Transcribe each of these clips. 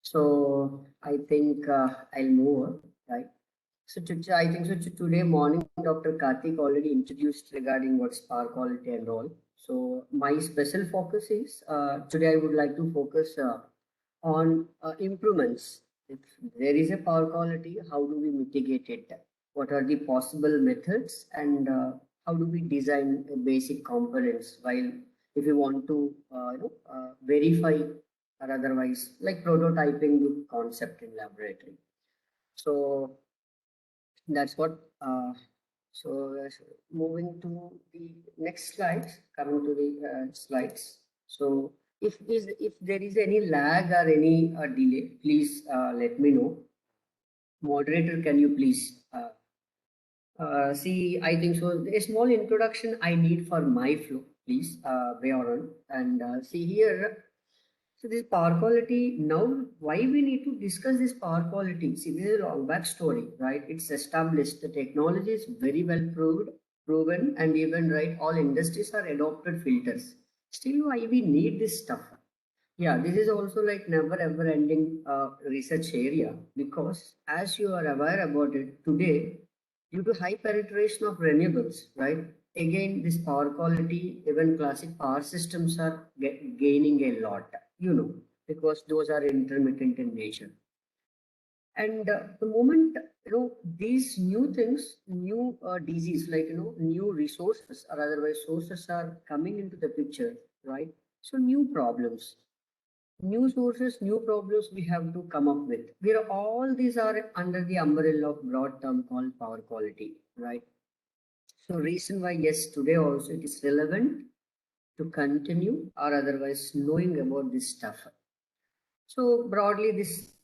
So I think I'll move on, right? So I think so today morning, Dr. Karthik already introduced regarding what's power quality and all. So my special focus is today I would like to focus on improvements. If there is a power quality, how do we mitigate it? What are the possible methods and how do we design basic components while if you want to verify or otherwise like prototyping the concept in laboratory. So that's what. Moving to the next slides, coming to the slides. So if there is any lag or any delay, please let me know. Moderator, can you please see? I think so. A small introduction I need for my flow, please, Bayoran. And see here. So this power quality, now why we need to discuss this power quality? See, this is a long back story, right? It's established. The technology is very well proven, and even right, all industries are adopted filters. Still, why we need this stuff? Yeah, this is also like never ever ending research area because as you are aware about it today, due to high penetration of renewables, right? Again, this power quality, even classic power systems are gaining a lot, because those are intermittent in nature. And the moment these new things, new disease like new resources or otherwise sources are coming into the picture, right? So new problems, new sources, new problems we have to come up with. Where all these are under the umbrella of broad term called power quality, right? So reason why yes, today also it is relevant to continue or otherwise knowing about this stuff. So broadly, this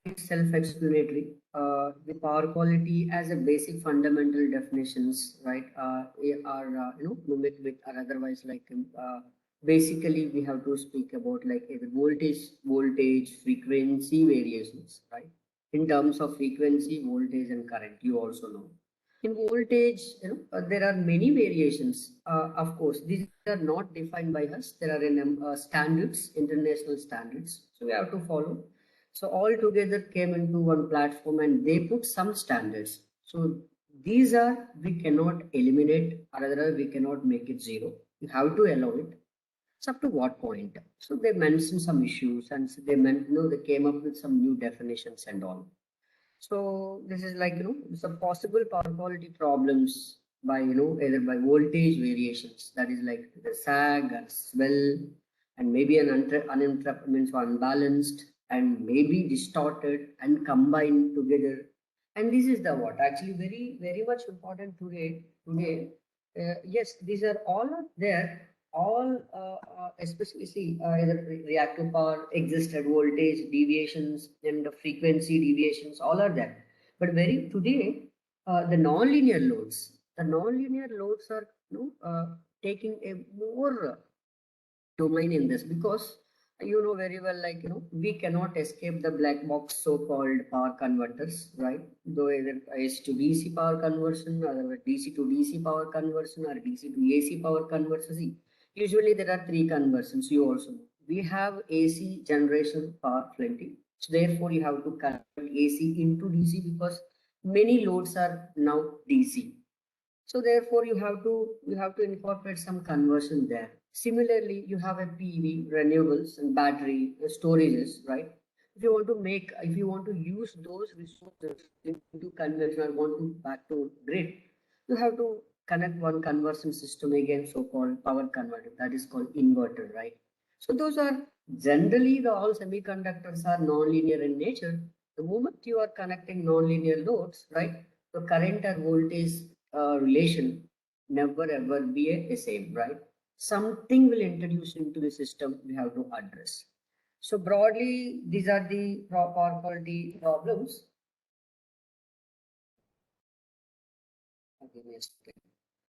is self-explanatory. The power quality as a basic fundamental definitions, right, are mimicked with or otherwise basically we have to speak about like either voltage, frequency variations, right? In terms of frequency, voltage, and current, you also know. In voltage, there are many variations. Of course, these are not defined by us. There are in standards, international standards. So we have to follow. So all together came into one platform and they put some standards. So these are, we cannot eliminate or rather we cannot make it zero. You have to allow it. It's up to what point. So they mentioned some issues and so they came up with some new definitions and all. So this is like some possible power quality problems by either by voltage variations, that is like the sag or swell, and maybe an uninterrupted means unbalanced and maybe distorted and combined together. And this is the what actually very much important today. Yes, these are all are there. All especially see either reactive power, existed voltage deviations and the frequency deviations, all are there. But very today, the nonlinear loads are taking a more domain in this because you know very well like we cannot escape the black box so-called power converters, right? Though either AC to DC power conversion or DC to DC power conversion or DC to AC power conversion. See, usually there are three conversions, you also know. We have AC generation power plenty, so therefore you have to convert AC into DC because many loads are now DC. So therefore you have to incorporate some conversion there. Similarly, you have a PV, renewables and battery storages, right? If you want to use those resources into conversion or want to back to grid, you have to connect one conversion system again, so-called power converter, that is called inverter, right? So those are generally the all semiconductors are non-linear in nature. The moment you are connecting non-linear loads, right? The current and voltage relation never ever be a same, right? Something will introduce into the system we have to address. So broadly, these are the power quality problems. Okay,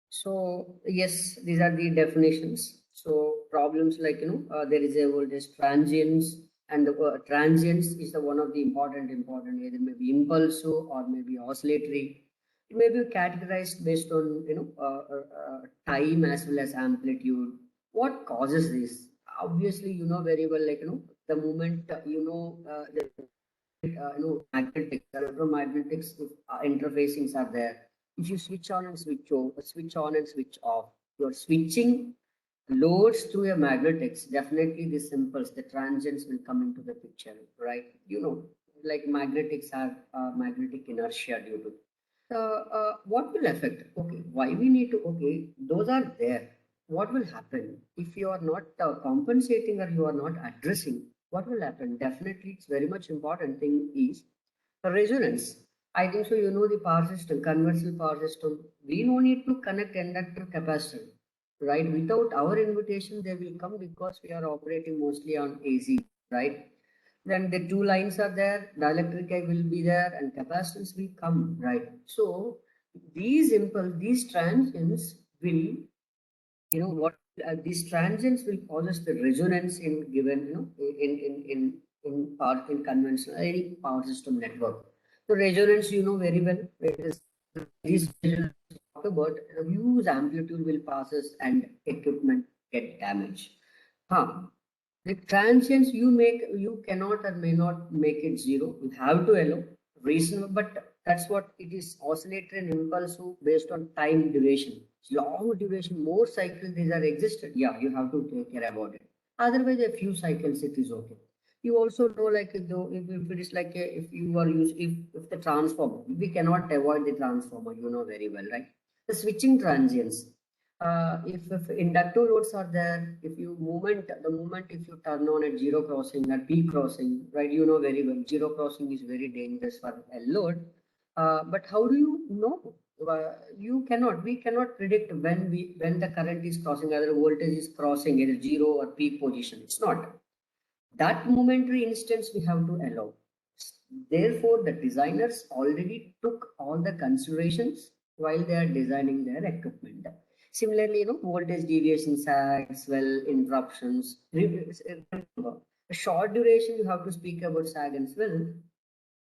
so yes, these are the definitions. So problems like there is a voltage transients, and the transients is the one of the important either maybe impulsive or maybe oscillatory. It may be categorized based on time as well as amplitude. What causes this? Obviously, you know very well like the moment the magnetics, electromagnetics interfacings are there. If you switch on and switch off, switch on and switch off, you're switching loads through a magnetics. Definitely, the simples, the transients will come into the picture, right? Like magnetics have magnetic inertia due to. What will affect? Okay, why we need to? Okay, those are there. What will happen if you are not compensating or you are not addressing? What will happen? Definitely, it's very much important thing is resonance. I think so. You know the power system, conventional power system. We no need to connect inductor capacitor, right? Without our invitation, they will come because we are operating mostly on AC, right? Then the two lines are there, dielectric will be there, and capacitance will come, right? So these transients will, what these transients will cause us the resonance in given, in conventional any power system network. So resonance, very well, it is these talk about a huge amplitude will passes and equipment get damaged. Huh. The transients you cannot or may not make it zero. You have to allow reasonable, but that's what it is. Oscillator and impulsive based on time duration. Long duration, more cycles these are existed. Yeah, you have to take care about it. Otherwise, a few cycles it is okay. You also know, like though if it is like if you are used if the transformer, we cannot avoid the transformer. You know very well, right? The switching transients, if inductive loads are there, if you the moment if you turn on at zero crossing or P crossing, right, you know very well, zero crossing is very dangerous for a load. But how do you know? We cannot predict when the current is crossing, either voltage is crossing either zero or peak position. It's not. That momentary instance we have to allow. Therefore, the designers already took all the considerations while they are designing their equipment. Similarly, voltage deviation, sag, swell, interruptions. Remember, a short duration, you have to speak about sag and swell.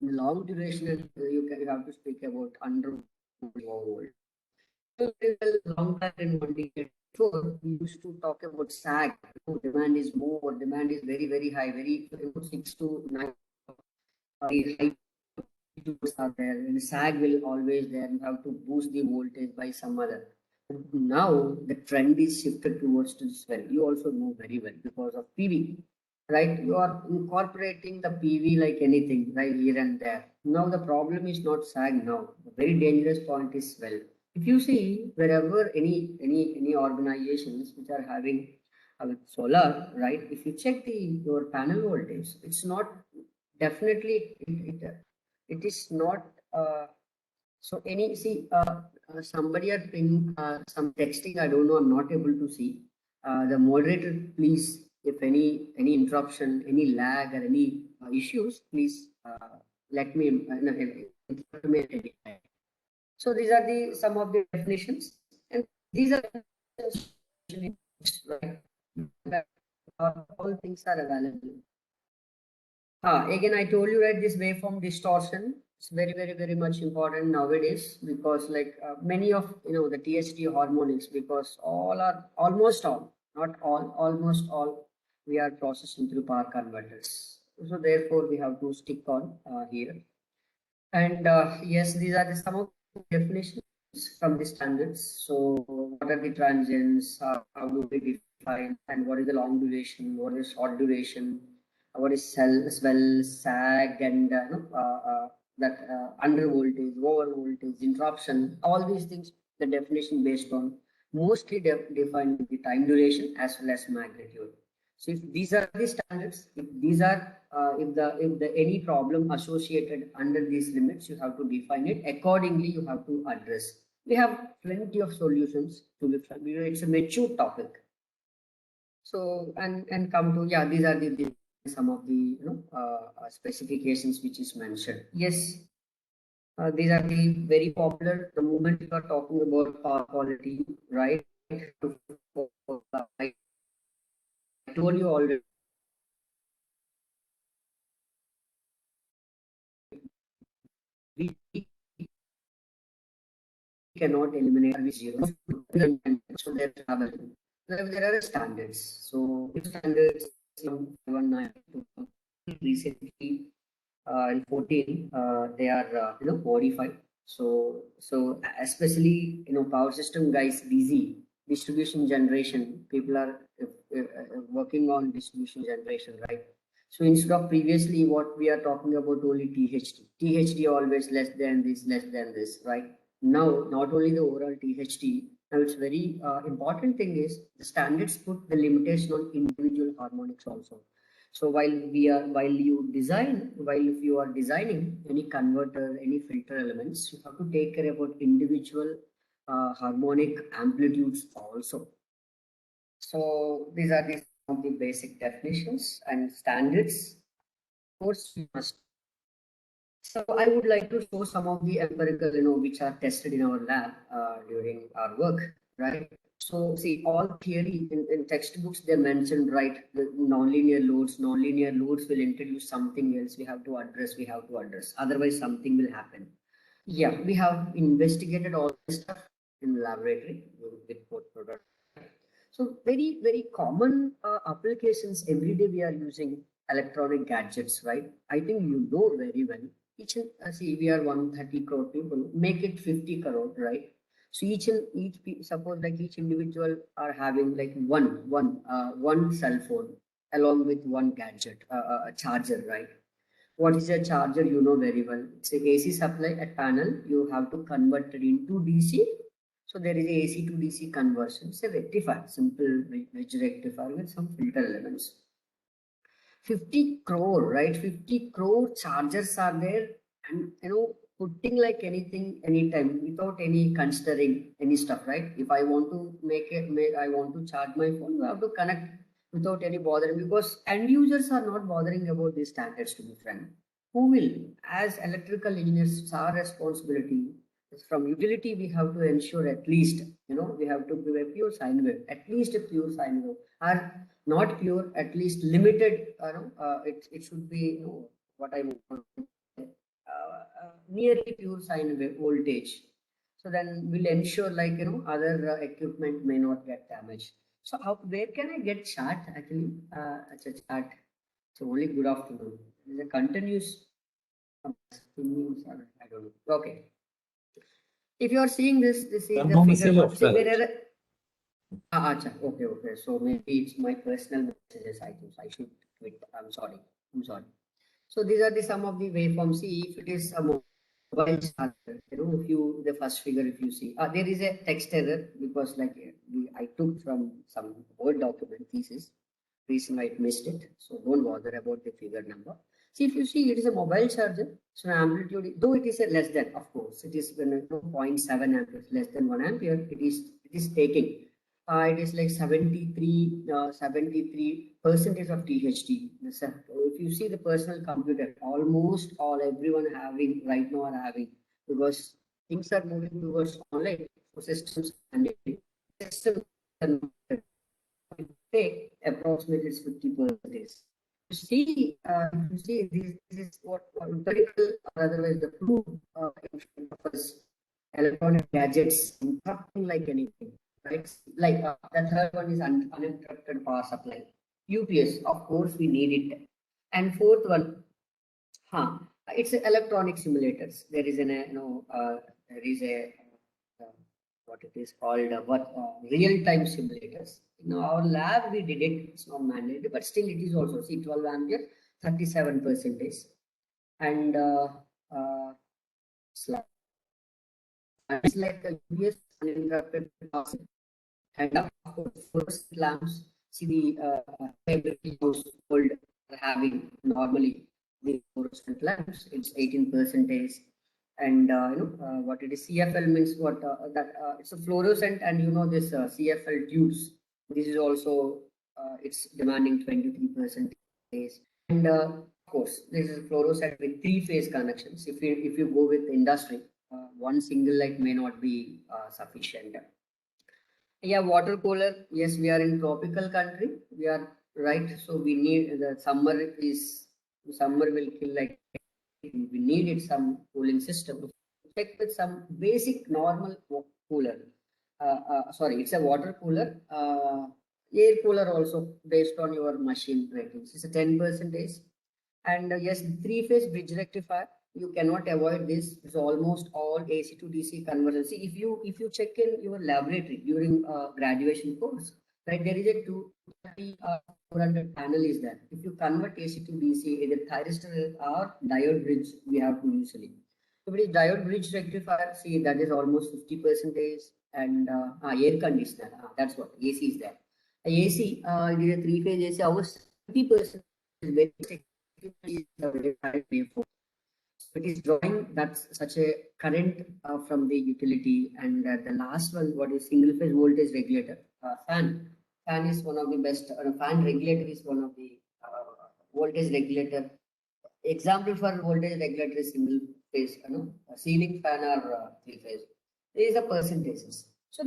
In long duration, you have to speak about under overvolt. Long time in 1 decade before, we used to talk about sag. Demand is more, demand is very, very high, very 6 to 9 high are there, and sag will always there. You have to boost the voltage by some other. Now the trend is shifted towards to swell. You also know very well because of PV, right? You are incorporating the PV like anything, right, here and there. Now the problem is not sag now. The very dangerous point is swell. If you see wherever any organizations which are having with solar, right? If you check your panel voltage, it's not definitely it is not so any see somebody are ping some texting, I don't know, I'm not able to see the moderator, please, if any interruption, any lag or any issues, please let me no, inform me at any time. So these are the some of the definitions, and these are right, all things are available. Again, I told you, right, this waveform distortion is very, very, very much important nowadays because like many of, the THD harmonics, because almost all, not all, almost all, we are processing through power converters. So therefore, we have to stick on here. And yes, these are some of the definitions from the standards. So what are the transients? How do we define? And what is the long duration? What is short duration? What is swell, sag, and that under voltage, over voltage, interruption? All these things, the definition based on mostly defined the time duration as well as magnitude. So if these are the standards, if these are if the any problem associated under these limits, you have to define it accordingly. You have to address. We have plenty of solutions to be. It's a mature topic. So and come to, yeah, these are the some of the specifications which is mentioned. Yes, these are the very popular. The moment you are talking about power quality, right? I told you already. We cannot eliminate with zero. So there are standards. So if standards 192 recently in 14, they are modified. So especially power system guys, DC distribution generation, people are working on distribution generation, right? So instead of previously what we are talking about only THD always less than this, right? Now not only the overall THD, now it's very important thing is the standards put the limitation on individual harmonics also. So while if you are designing any converter, any filter elements, you have to take care about individual harmonic amplitudes also. So these are some of the basic definitions and standards. Of course, you must. So I would like to show some of the empirical, which are tested in our lab during our work, right? So see, all theory in textbooks, they mentioned, right, the nonlinear loads will introduce something else we have to address. Otherwise, something will happen. Yeah, we have investigated all this stuff in the laboratory with both products. So very, very common applications every day we are using electronic gadgets, right? I think you know very well. Each and see, we are 130 crore people, make it 50 crore, right? So suppose like each individual are having like one cell phone along with one gadget, a charger, right? What is a charger? You know very well. It's a AC supply at panel. You have to convert it into DC. So there is a AC to DC conversion. It's a rectifier, simple bridge rectifier with some filter elements. 50 crore, right? 50 crore chargers are there, and putting like anything, anytime, without any considering any stuff, right? If I want to I want to charge my phone, you have to connect without any bothering, because end users are not bothering about these standards, to be frank. Who will? As electrical engineers, it's our responsibility. From utility, we have to ensure at least, we have to give a pure sine wave, at least a pure sine wave, or not pure, at least limited. It should be, what I want, nearly pure sine wave voltage. So then we'll ensure like other equipment may not get damaged. So where can I get chat actually? It's a chat. So only good afternoon. Is a continuous news, I don't know. Okay. If you are seeing this is the figure. What? See, wherever. Acha. Okay. So maybe it's my personal messages. I think I should quit. I'm sorry. So these are the some of the waveforms. See, if it is a mobile charger, if you the first figure, if you see, there is a text error because like I took from some Word document thesis. Reason I missed it. So don't bother about the figure number. See, if you see, it is a mobile charger. So amplitude, though it is a less than, of course, it is when 0.7 amperes, less than 1 ampere. It is taking. It is like 73 percentage of THD. If you see the personal computer, almost all everyone having right now are having, because things are moving towards online. So systems and systems take approximately 50%. You see, this is what empirical, or otherwise the proof of us electronic gadgets interrupting like anything, right? Like the third one is uninterrupted power supply. UPS, of course, we need it. And fourth one, it's electronic simulators. There is there is a what it is called what real-time simulators. In our lab, we did it. It's not mandatory, but still it is also see 12 ampere, 37 percentage, and it's like a UPS uninterrupted power, and of course, fluorescent lamps. See the every household having normally the fluorescent lamps. It's 18 percentage, and what it is. CFL means what that it's a fluorescent, and this CFL tubes. This is also it's demanding 23%, and of course this is fluorescent with three-phase connections. If you go with industry, one single light may not be sufficient. Yeah, water cooler. Yes, we are in tropical country. We are right. So we need the summer will kill like we needed some cooling system. Check with some basic normal cooler. Sorry, it's a water cooler. Air cooler also based on your machine ratings. It's a 10 percentage. And yes, three-phase bridge rectifier, you cannot avoid this. It's almost all AC to DC conversion. See, if you check in your laboratory during graduation course, right, there is a 230 or 400 panel is there. If you convert AC to DC, either thyristor or diode bridge, we have to usually. If it is diode bridge rectifier, see that is almost 50%, and air conditioner, that's what AC is there. AC, it is a three-phase AC, almost 50% is very it is drawing that's such a current from the utility. And the last one, what is single phase voltage regulator, fan is one of the best, fan regulator is one of the voltage regulator. Example for voltage regulator is single phase, ceiling fan or three phase. These are percentages. So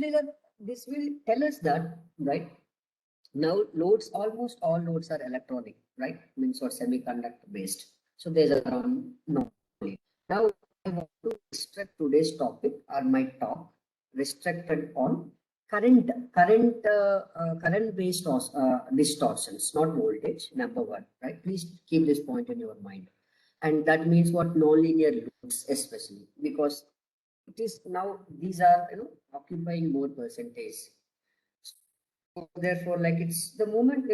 this will tell us that, right? Now loads, almost all loads are electronic, right? Means or semiconductor based. So there's around no. Now I want to restrict today's topic or my talk restricted on current based distortions, not voltage. Number one, right? Please keep this point in your mind. And that means what nonlinear loads, especially because it is now these are occupying more percentage. So therefore, like it's the moment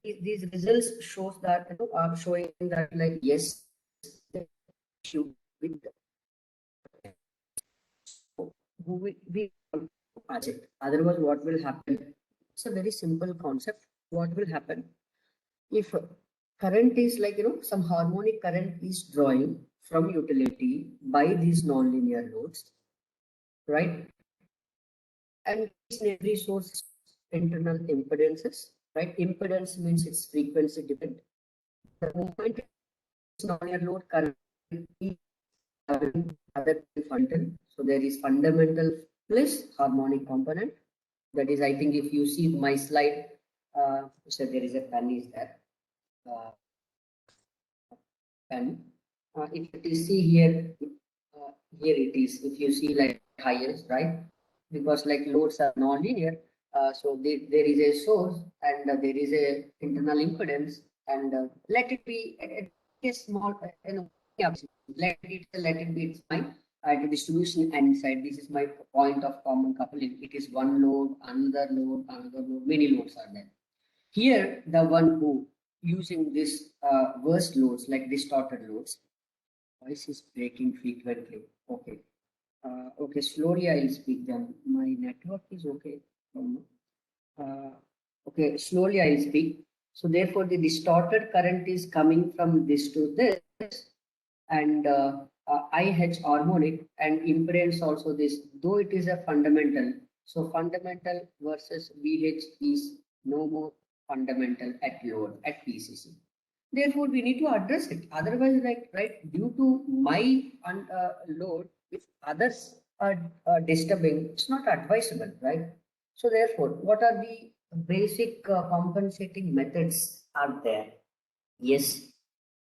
these results shows that are showing that like yes, the issue with who we project. Otherwise, what will happen? It's a very simple concept. What will happen if current is like some harmonic current is drawing from utility by these nonlinear loads, right? And each and every source internal impedances, right? Impedance means its frequency dependent. The moment it's nonlinear load current is other fundamental. So there is fundamental plus harmonic component. That is, I think if you see my slide, so there is a pen is there. Pen. If you see here, here it is. If you see like highest, right? Because like loads are non-linear, so there is a source and there is a internal impedance, and let it be a small, let it be it's my distribution inside. This is my point of common coupling. It is one load, another load, another load. Many loads are there. Here, the one who using this worst loads like distorted loads, voice is breaking frequently. Okay. Okay, slowly I'll speak then. My network is okay. Okay, slowly I'll speak. So therefore, the distorted current is coming from this to this, and IH harmonic and impedance also this, though it is a fundamental. So fundamental versus VH is no more fundamental at load at PCC. Therefore, we need to address it. Otherwise, like right, due to my load, if others are disturbing, it's not advisable, right? So therefore, what are the basic compensating methods are there? Yes,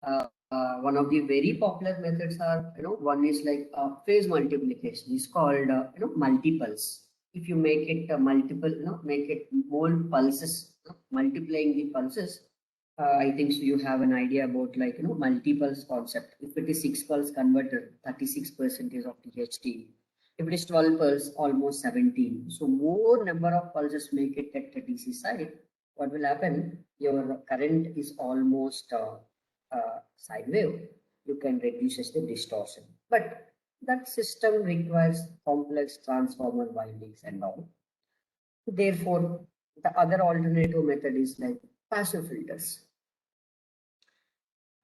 one of the very popular methods are, one is like phase multiplication. It's called, multiples. If you make it multiple, make it more pulses, multiplying the pulses. I think so you have an idea about like, multiples concept. If it is 6 pulse converter, 36% of THT. If it is 12 pulse, almost 17. So more number of pulses make it at the DC side. What will happen? Your current is almost sine wave. You can reduce the distortion. But that system requires complex transformer windings and all. Therefore, the other alternative method is like passive filters.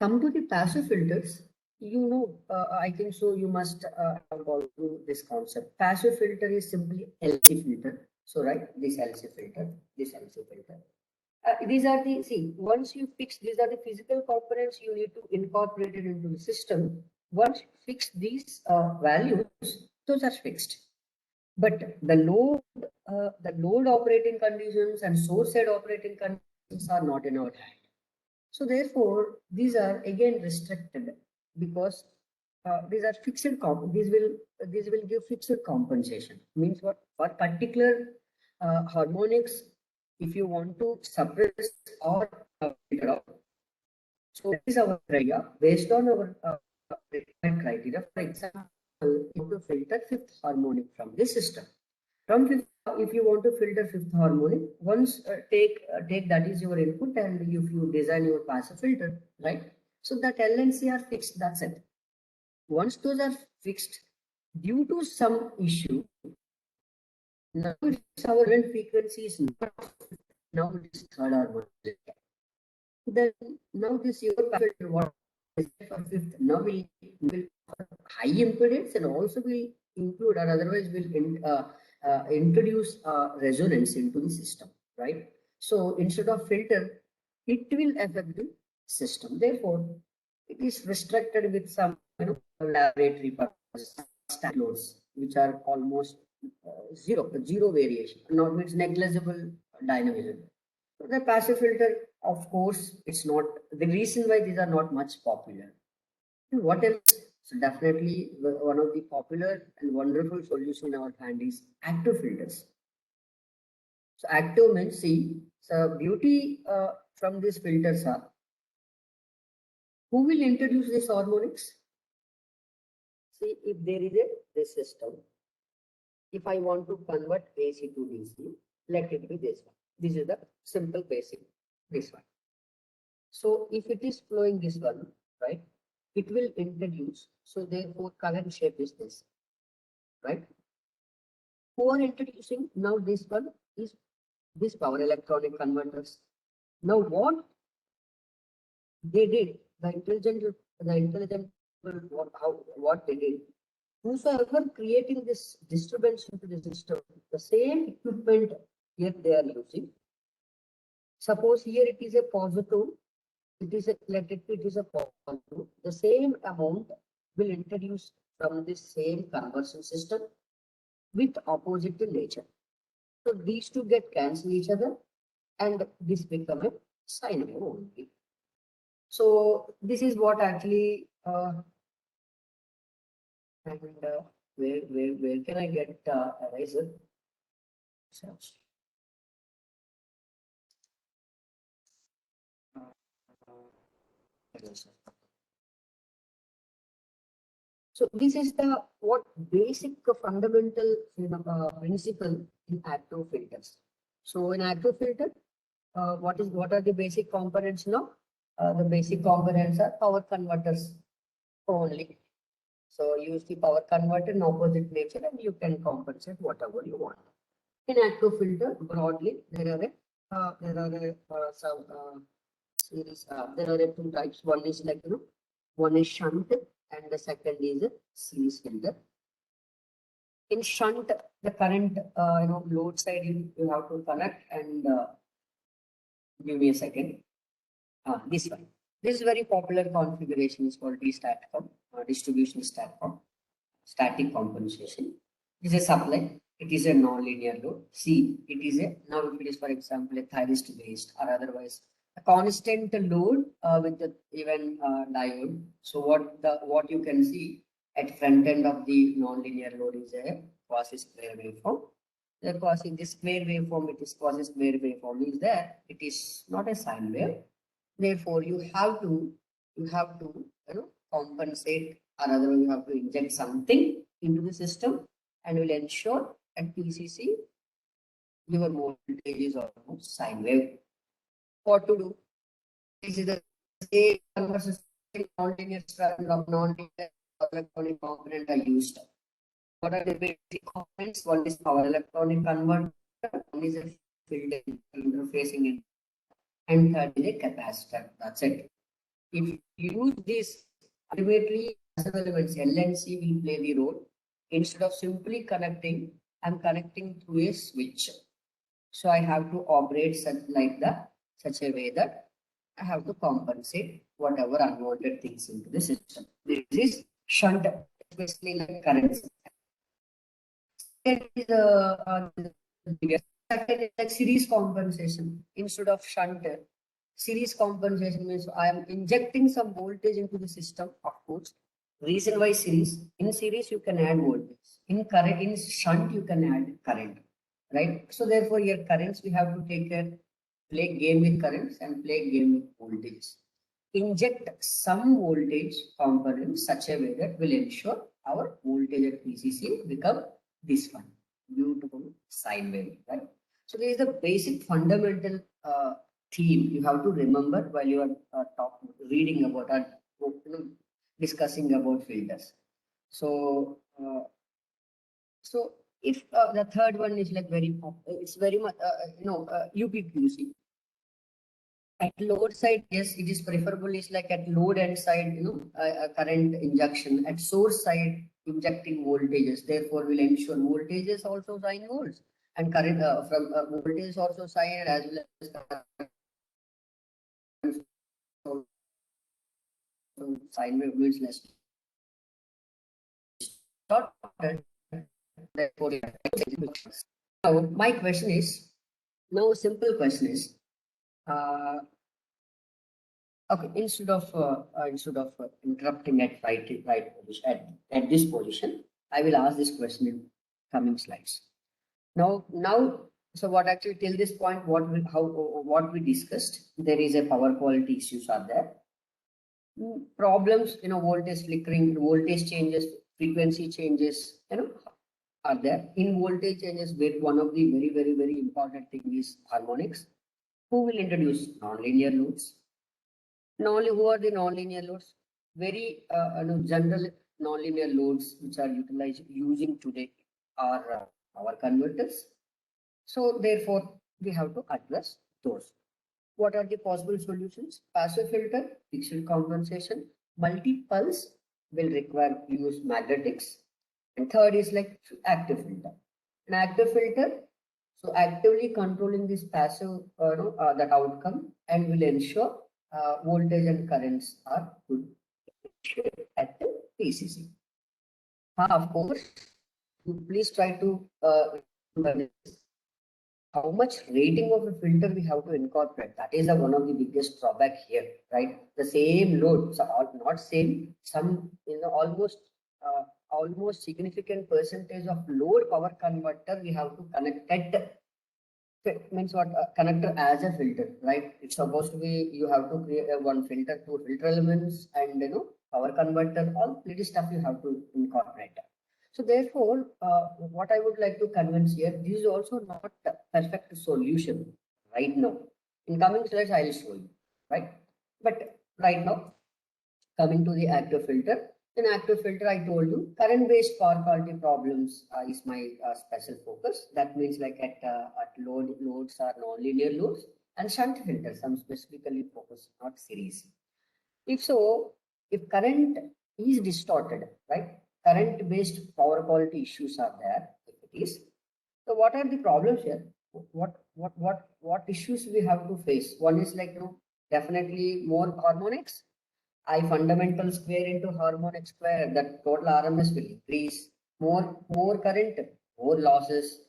Come to the passive filters, I think so you must have gone through this concept. Passive filter is simply LC filter. So right, this LC filter, this LC filter. These are the, see, once you fix, these are the physical components you need to incorporate it into the system. Once you fix these values, those are fixed. But the load operating conditions and source side operating conditions are not in our hand. So therefore, these are again restricted because these are fixed these will give fixed compensation. Means what? For particular harmonics, if you want to suppress or filter out, So this is our criteria. Based on our required criteria, for example, you want to filter fifth harmonic from this system. From fifth, if you want to filter fifth harmonic, once take that is your input, and if you design your passive filter, right? So that LNC are fixed. That's it. Once those are fixed, due to some issue, now it's our current frequency is not now it is third harmonic. Then now this your filter what is for fifth now will high impedance and also will include or otherwise will introduce resonance into the system, right? So instead of filter, it will affect the system. Therefore, it is restricted with some laboratory purposes, loads, which are almost zero variation, not means negligible dynamism. So the passive filter, of course, it's not the reason why these are not much popular. What else? So definitely one of the popular and wonderful solution in our hand is active filters. So active means see, so beauty from these filters are who will introduce these harmonics? See, if there is a this system, if I want to convert AC to DC, let it be this one. This is the simple basic, this one. So if it is flowing this one, right, it will introduce. So therefore current shape is this, right? Who are introducing now this one is this power electronic converters. Now what they did, the intelligent what they did, whosoever creating this disturbance into the system, the same equipment here they are using. Suppose here it is a positive, it is a it is a positive. The same amount will introduce from this same conversion system with opposite in nature. So these two get cancel each other and this become a sine wave only. So this is what actually and where can I get eraser? Search. Eraser. So this is the what basic fundamental principle in active filters. So in active filter, what are the basic components now? The basic components are power converters only. So use the power converter in opposite nature and you can compensate whatever you want. In active filter, broadly, there are some series. There are two types. One is like one is shunt, and the second is a series filter. In shunt, the current load side you have to connect and give me a second. This one. This is very popular configuration. Is called DStatCom, distribution StatCom, static compensation. This is a supply. It is a non-linear load. C, it is a now if it is for example a thyristor based or otherwise a constant load with the even diode. So what you can see at front end of the non-linear load is a quasi square waveform. The quasi this square waveform, it is quasi square waveform is there. It is not a sine wave. Therefore, you have to compensate or otherwise you have to inject something into the system and will ensure at PCC your voltage is almost sine wave. What to do? This is the same conversion non-linear of non-linear electronic component are used. What are the basic components? One is power electronic converter, one is a filter interfacing, and third is a capacitor. That's it. If you use this, ultimately, elements LNC will play the role. Instead of simply connecting, I'm connecting through a switch. So I have to operate such a way that I have to compensate whatever unwanted things into the system. This is shunt, especially like currents. Second is like series compensation. Instead of shunt, series compensation means I am injecting some voltage into the system, of course. Reason why series? In series, you can add voltage. In current, in shunt, you can add current, right? So therefore, your currents, we have to take care, play game with currents and play game with voltage. inject some voltage component in such a way that will ensure our voltage at PCC become this one, due to sine wave, right? So there is the basic fundamental theme you have to remember while you are reading about or discussing about filters. So, so if the third one is like it's very much UPQC. At load side, yes, it is preferable is like at load end side, current injection. At source side, injecting voltages. Therefore, will ensure voltages also sine volts and current from voltage also sine as well as sine wave means less. Therefore, now my question is now simple question is. Okay, instead of interrupting at right position at this position, I will ask this question in coming slides. Now, so what actually till this point, what we discussed, there is a power quality issues are there. Problems, voltage flickering, voltage changes, frequency changes, are there. In voltage changes, where one of the very important thing is harmonics. Who will introduce nonlinear loads? Who are the nonlinear loads? Very general nonlinear loads which are utilized using today are power converters. So therefore, we have to address those. What are the possible solutions? Passive filter, fixed compensation, multi-pulse will require use magnetics. And third is like active filter. An active filter, so actively controlling this passive that outcome and will ensure voltage and currents are good at the PCC. Of course, you please try to how much rating of a filter we have to incorporate. That is one of the biggest drawback here, right? The same load, so not same, some almost significant percentage of load power converter we have to connect at means what connector as a filter, right? It's supposed to be you have to create one filter, two filter elements, and power converter, all pretty stuff you have to incorporate. So therefore, what I would like to convince here, this is also not a perfect solution right now. In coming slides, I will show you, right? But right now, coming to the active filter. In active filter, I told you current-based power quality problems is my special focus. That means like at loads are non-linear loads and shunt filters. I'm specifically focused, not series. If so, if current is distorted, right? Current-based power quality issues are there. If it is, so what are the problems here? What issues we have to face? One is like definitely more harmonics. I fundamental square into harmonic square, that total RMS will increase. More current, more losses.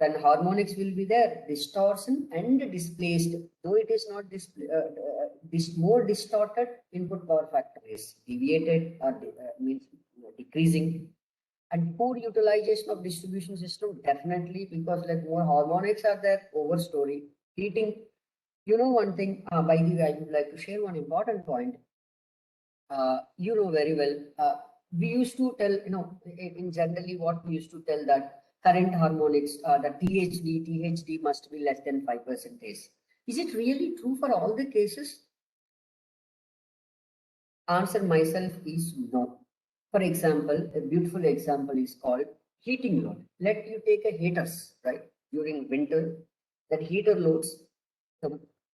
Then harmonics will be there, distortion and displaced. Though it is not this more distorted, input power factor is deviated or means decreasing. And poor utilization of distribution system, definitely, because like more harmonics are there, overstory, heating. One thing, by the way, I would like to share one important point. Very well. We used to tell, in generally what we used to tell that current harmonics, the THD must be less than 5%. Is it really true for all the cases? Answer myself is no. For example, a beautiful example is called heating load. Let you take a heaters, right? During winter, that heater loads.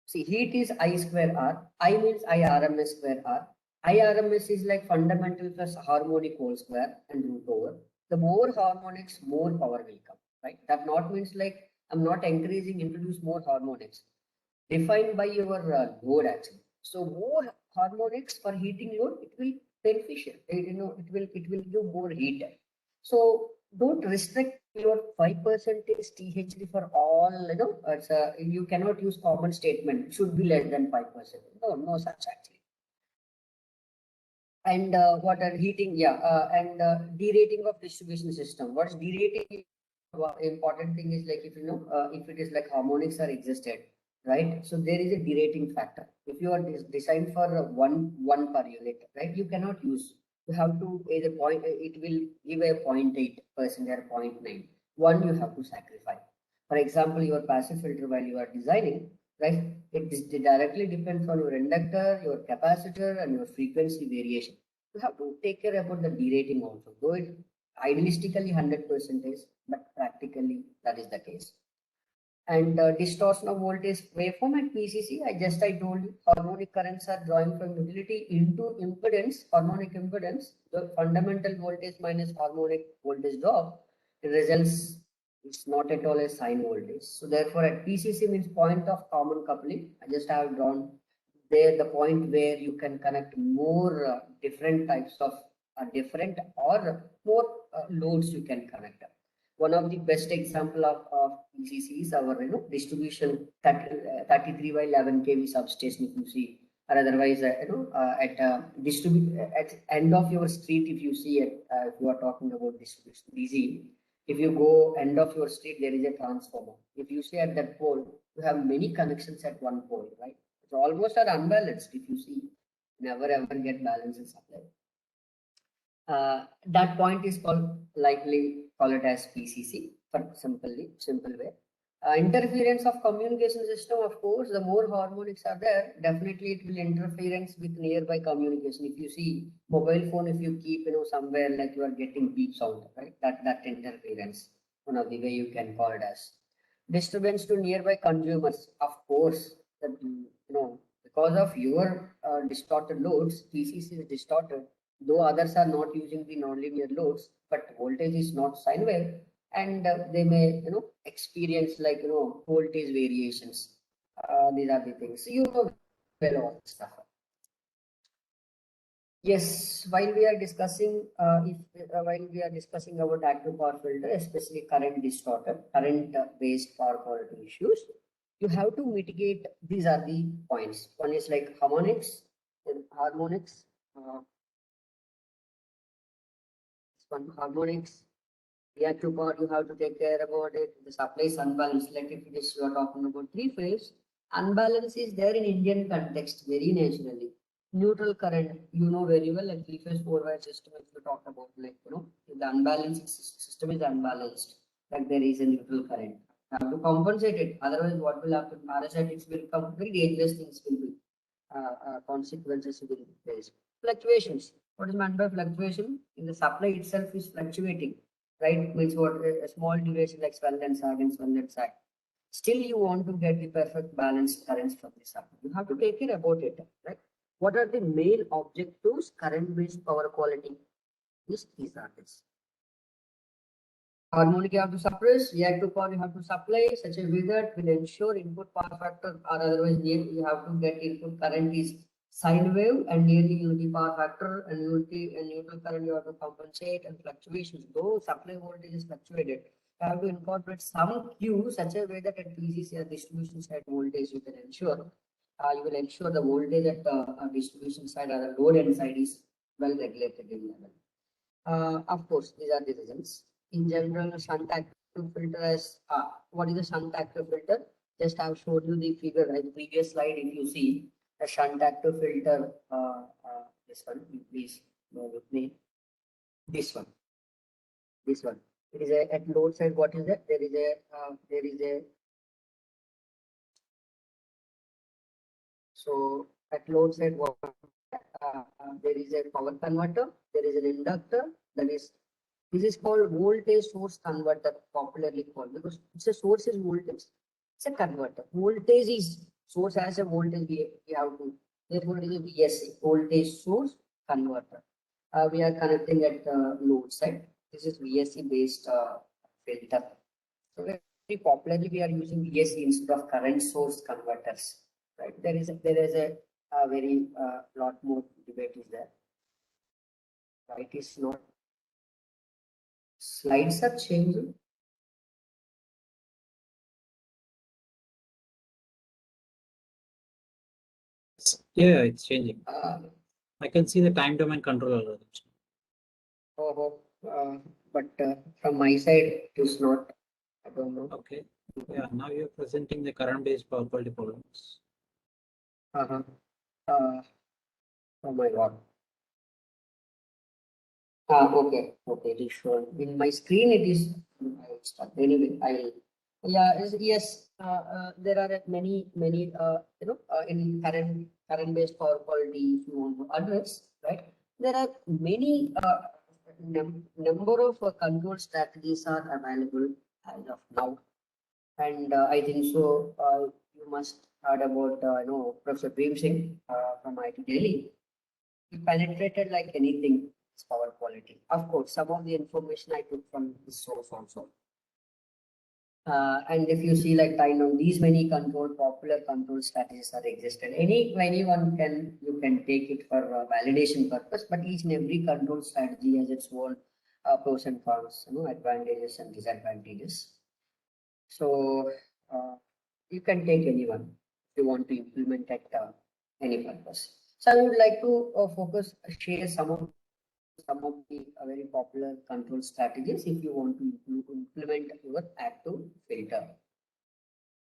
See, heat is I square R. I means I RMS square R. IRMS is like fundamental plus harmonic whole square and root over. The more harmonics, more power will come, right? That not means like I'm not encouraging introduce more harmonics. Defined by your load actually. So more harmonics for heating load, it will beneficial. It will give more heat. So don't restrict your 5% THD for all. You cannot use common statement. It should be less than 5%. No such actually. And what are heating, and derating of distribution system. What's derating? Important thing is like if if it is like harmonics are existed, right? So there is a derating factor. If you are designed for one per unit, right, you cannot use. You have to either point. It will give a 0.8% or 0.9. One you have to sacrifice. For example, your passive filter while you are designing, right, it directly depends on your inductor, your capacitor, and your frequency variation. You have to take care about the derating also. Though it idealistically 100% is, but practically that is the case. And distortion of voltage waveform at PCC, I told you, harmonic currents are drawing from utility into impedance, harmonic impedance. The fundamental voltage minus harmonic voltage drop, the results is not at all a sine voltage. So therefore, at PCC means point of common coupling. I just have drawn there the point where you can connect more different types of different or more loads you can connect. One of the best example of PCC is our distribution 33 by 11 kV substation. If you see, or otherwise at at end of your street, if you see it, if you are talking about distribution DC, if you go end of your street, there is a transformer. If you see at that pole, you have many connections at one pole, right? So almost are unbalanced. If you see, never ever get balance in supply. That point is called likely call it as PCC for simple way. Interference of communication system, of course, the more harmonics are there, definitely it will interference with nearby communication. If you see mobile phone, if you keep somewhere like you are getting beep sound, right? That interference, one of the way you can call it as disturbance to nearby consumers. Of course, that because of your distorted loads, PCC is distorted though others are not using the nonlinear loads, but voltage is not sine wave, and they may experience like voltage variations. These are the things well all this stuff. Yes, while we are discussing while we are discussing about active power filter, especially current distorted, current based power quality issues, you have to mitigate. These are the points. One is like harmonics, then harmonics. One harmonics, reactive power, you have to take care about it. The supply is unbalanced. Like if it is you are talking about three phase, unbalance is there in Indian context very naturally. Neutral current, you know very well, like three phase four wire system. If you talk about like if the unbalanced system is unbalanced, like there is a neutral current. You have to compensate it. Otherwise, what will happen? Parasitics will come. Very dangerous things will be consequences will be faced. Fluctuations. What is meant by fluctuation? In the supply itself is fluctuating, right? Means what a small duration like swell and sag and swell and sag. Still, you want to get the perfect balanced currents from the supply. You have to take care about it, right? What are the main objectives? Current-based power quality. These are this. Harmonic you have to suppress, reactive power you have to supply such a way that will ensure input power factor, or otherwise you have to get input current is sine wave and nearly unity power factor, and unity and neutral current you have to compensate, and fluctuations. Though supply voltage is fluctuated, you have to incorporate some Q such a way that at PCC or distribution side voltage you can ensure. You will ensure the voltage at the distribution side or the load end side is well regulated in level. Of course, these are the results. In general, shunt active filter as what is a shunt active filter? Just have showed you the figure, right? The previous slide, if you see a shunt active filter, this one, please bear with me. This one. It is a at load side. What is that? There is a so at load side what there is a power converter, there is an inductor, that is this is called voltage source converter, popularly called, because it's a source is voltage, it's a converter. Voltage is source as a voltage we have to, therefore it is a VSC, voltage source converter. We are connecting at load side. This is VSC based filter. So very popularly we are using VSC instead of current source converters. Right? There is a very lot more debate is there. Right? It's not. Slides are changing. Yeah, it's changing. I can see the time domain control algorithms. But from my side, it is not. I don't know. Okay. Yeah, now you're presenting the current based power quality problems. Uh-huh. Oh my God. Okay, okay, it is shown. In my screen, it is, I'll start. Anyway, yes, there are many, in current based power quality, if you want to address, right? There are many, number of control strategies are available as of now. And I think so, you must heard about, Professor Prem Singh, from IIT Delhi. He penetrated like anything, its power quality. Of course, some of the information I took from his source also. And if you see like I know these many popular control strategies are existed. Anyone can, you can take it for validation purpose, but each and every control strategy has its own pros and cons, advantages and disadvantages. So you can take anyone if you want to implement at any purpose. So I would like to share some of the very popular control strategies if you want to implement your active filter.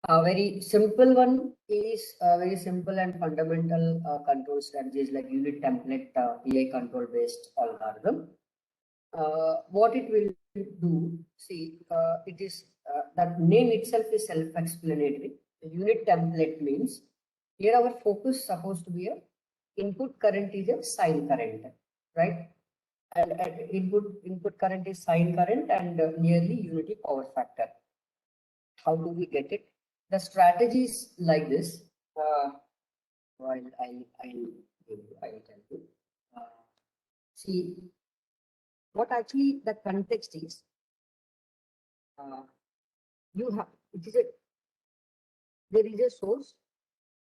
A very simple one is very simple and fundamental control strategies like unit template PI control based algorithm. What it will do, see, it is that name itself is self-explanatory. The unit template means here our focus supposed to be a input current is a sine current, right? And input current is sine current and nearly unity power factor. How do we get it? The strategy is like this. I'll tell you. See, what actually the context is. You have it is a there is a source.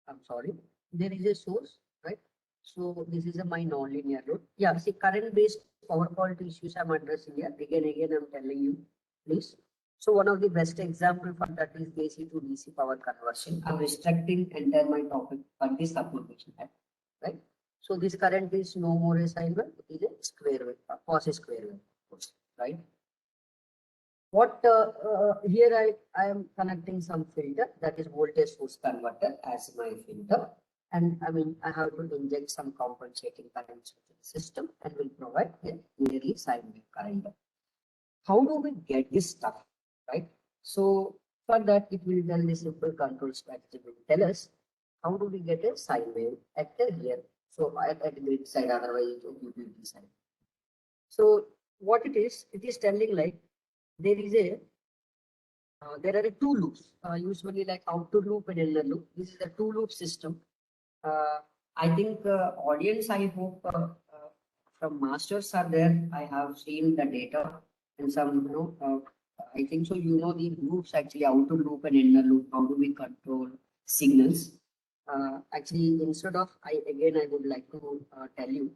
I'm sorry, there is a source, right? So this is a my nonlinear load. Yeah, see, current based power quality issues I'm addressing here. Again, I'm telling you, please. So one of the best example for that is AC to DC power conversion. I'm restricting entire my topic for this application, right? So this current is no more a sine wave, it is a square wave, cos square wave, right? What here I am connecting some filter, that is voltage source converter as my filter, and I mean I have to inject some compensating currents into the system and will provide a nearly sine wave current. How do we get this stuff, right? So for that it will tell the simple control strategy will tell us how do we get a sine wave at the here. So at grid side, otherwise it will be side. So what it is telling like there is a there are two loops, usually like outer loop and inner loop. This is a two loop system. I think audience, I hope from masters are there. I have seen the data and some, I think so. You know the loops actually outer loop and inner loop. How do we control signals? Actually, instead of I would like to tell you,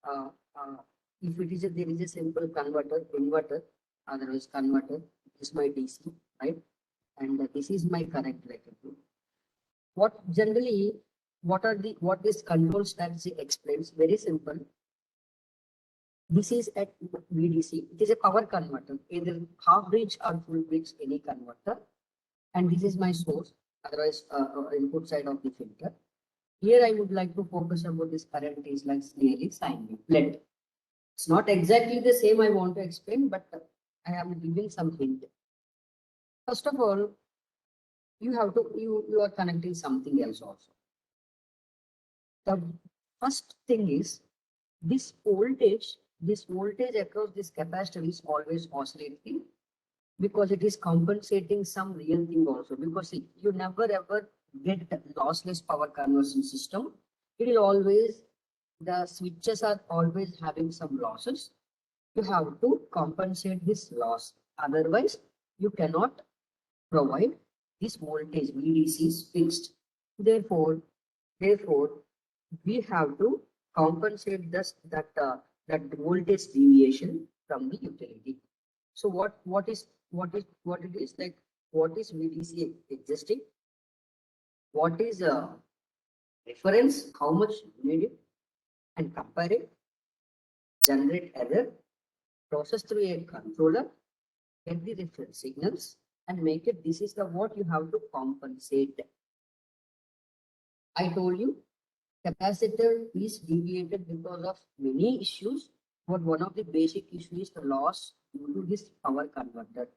uh, uh, if it is there is a simple converter, inverter, otherwise converter. This is my DC, right? And this is my current related to. What generally, what this control strategy explains? Very simple. This is at VDC. It is a power converter, either half bridge or full bridge, any converter. And this is my source, otherwise input side of the filter. Here I would like to focus about this current is like nearly sine wave. Let it's not exactly the same I want to explain, but I am giving some hint. First of all, you have to you are connecting something else also. The first thing is this voltage across this capacitor is always oscillating because it is compensating some real thing also. Because see, you never ever get lossless power conversion system. It will always, the switches are always having some losses. You have to compensate this loss. Otherwise, you cannot provide this voltage VDC is fixed. Therefore, we have to compensate that voltage deviation from the utility. So what it is like? What is VDC existing? What is reference? How much you need it, and compare it. Generate error. Process through a controller. Get the reference signals. and make it, this is the what you have to compensate. I told you capacitor is deviated because of many issues, but one of the basic issues is the loss due to this power converter.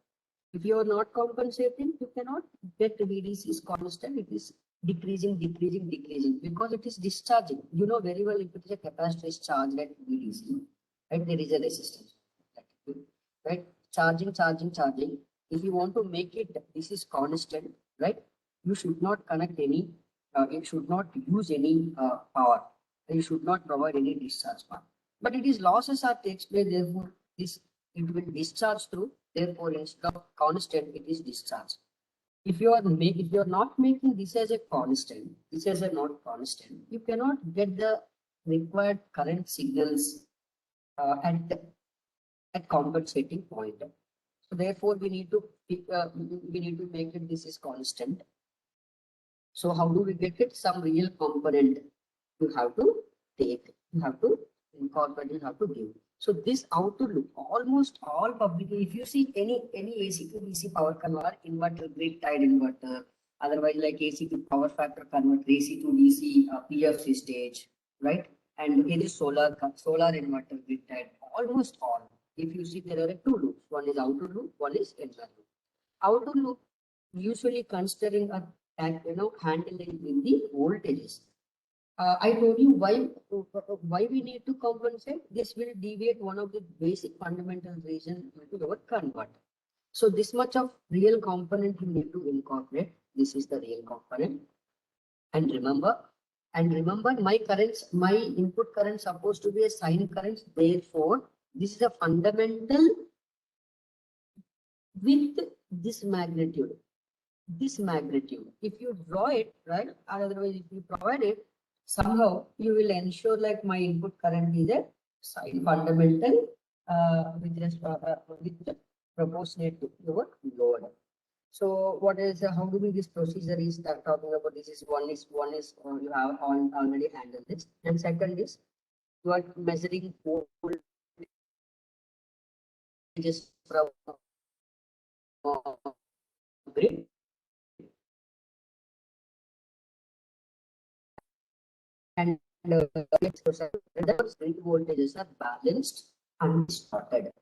If you are not compensating, you cannot get VDC is constant. It is decreasing, decreasing, decreasing because it is discharging. You know very well if it is a capacitor is charged at VDC, right? There is a resistance, right? Charging, charging, charging. If you want to make it, this is constant, right? You should not connect any, it should not use any power. You should not provide any discharge power. But it is losses are takes place, therefore this it will discharge through. Therefore, instead of constant, it is discharge. If you are not making this as a constant, this as a not constant, you cannot get the required current signals at compensating point. So therefore, we need to make it this is constant. So how do we get it? Some real component you have to take, you have to incorporate, you have to give. So this outer loop, almost all publicly, if you see any AC to DC power converter, inverter, grid tied inverter, otherwise like AC to power factor converter, AC to DC, PFC stage, right? And it is solar inverter, grid tied, almost all. If you see there are two loops, one is outer loop, one is inner loop. Outer loop usually considering a handling in the voltages. I told you why we need to compensate. This will deviate one of the basic fundamental reason into our converter. So this much of real component you need to incorporate. This is the real component. And remember, my currents, my input current supposed to be a sine current. Therefore, this is a fundamental with this magnitude. This magnitude. If you draw it, right, or otherwise if you provide it, somehow you will ensure like my input current is a sine fundamental with proportionate to your load. So what is how do we this procedure is that talking about? This is one is you have already handled this, and second is you are measuring voltages from grid. And grid voltages are balanced and distorted.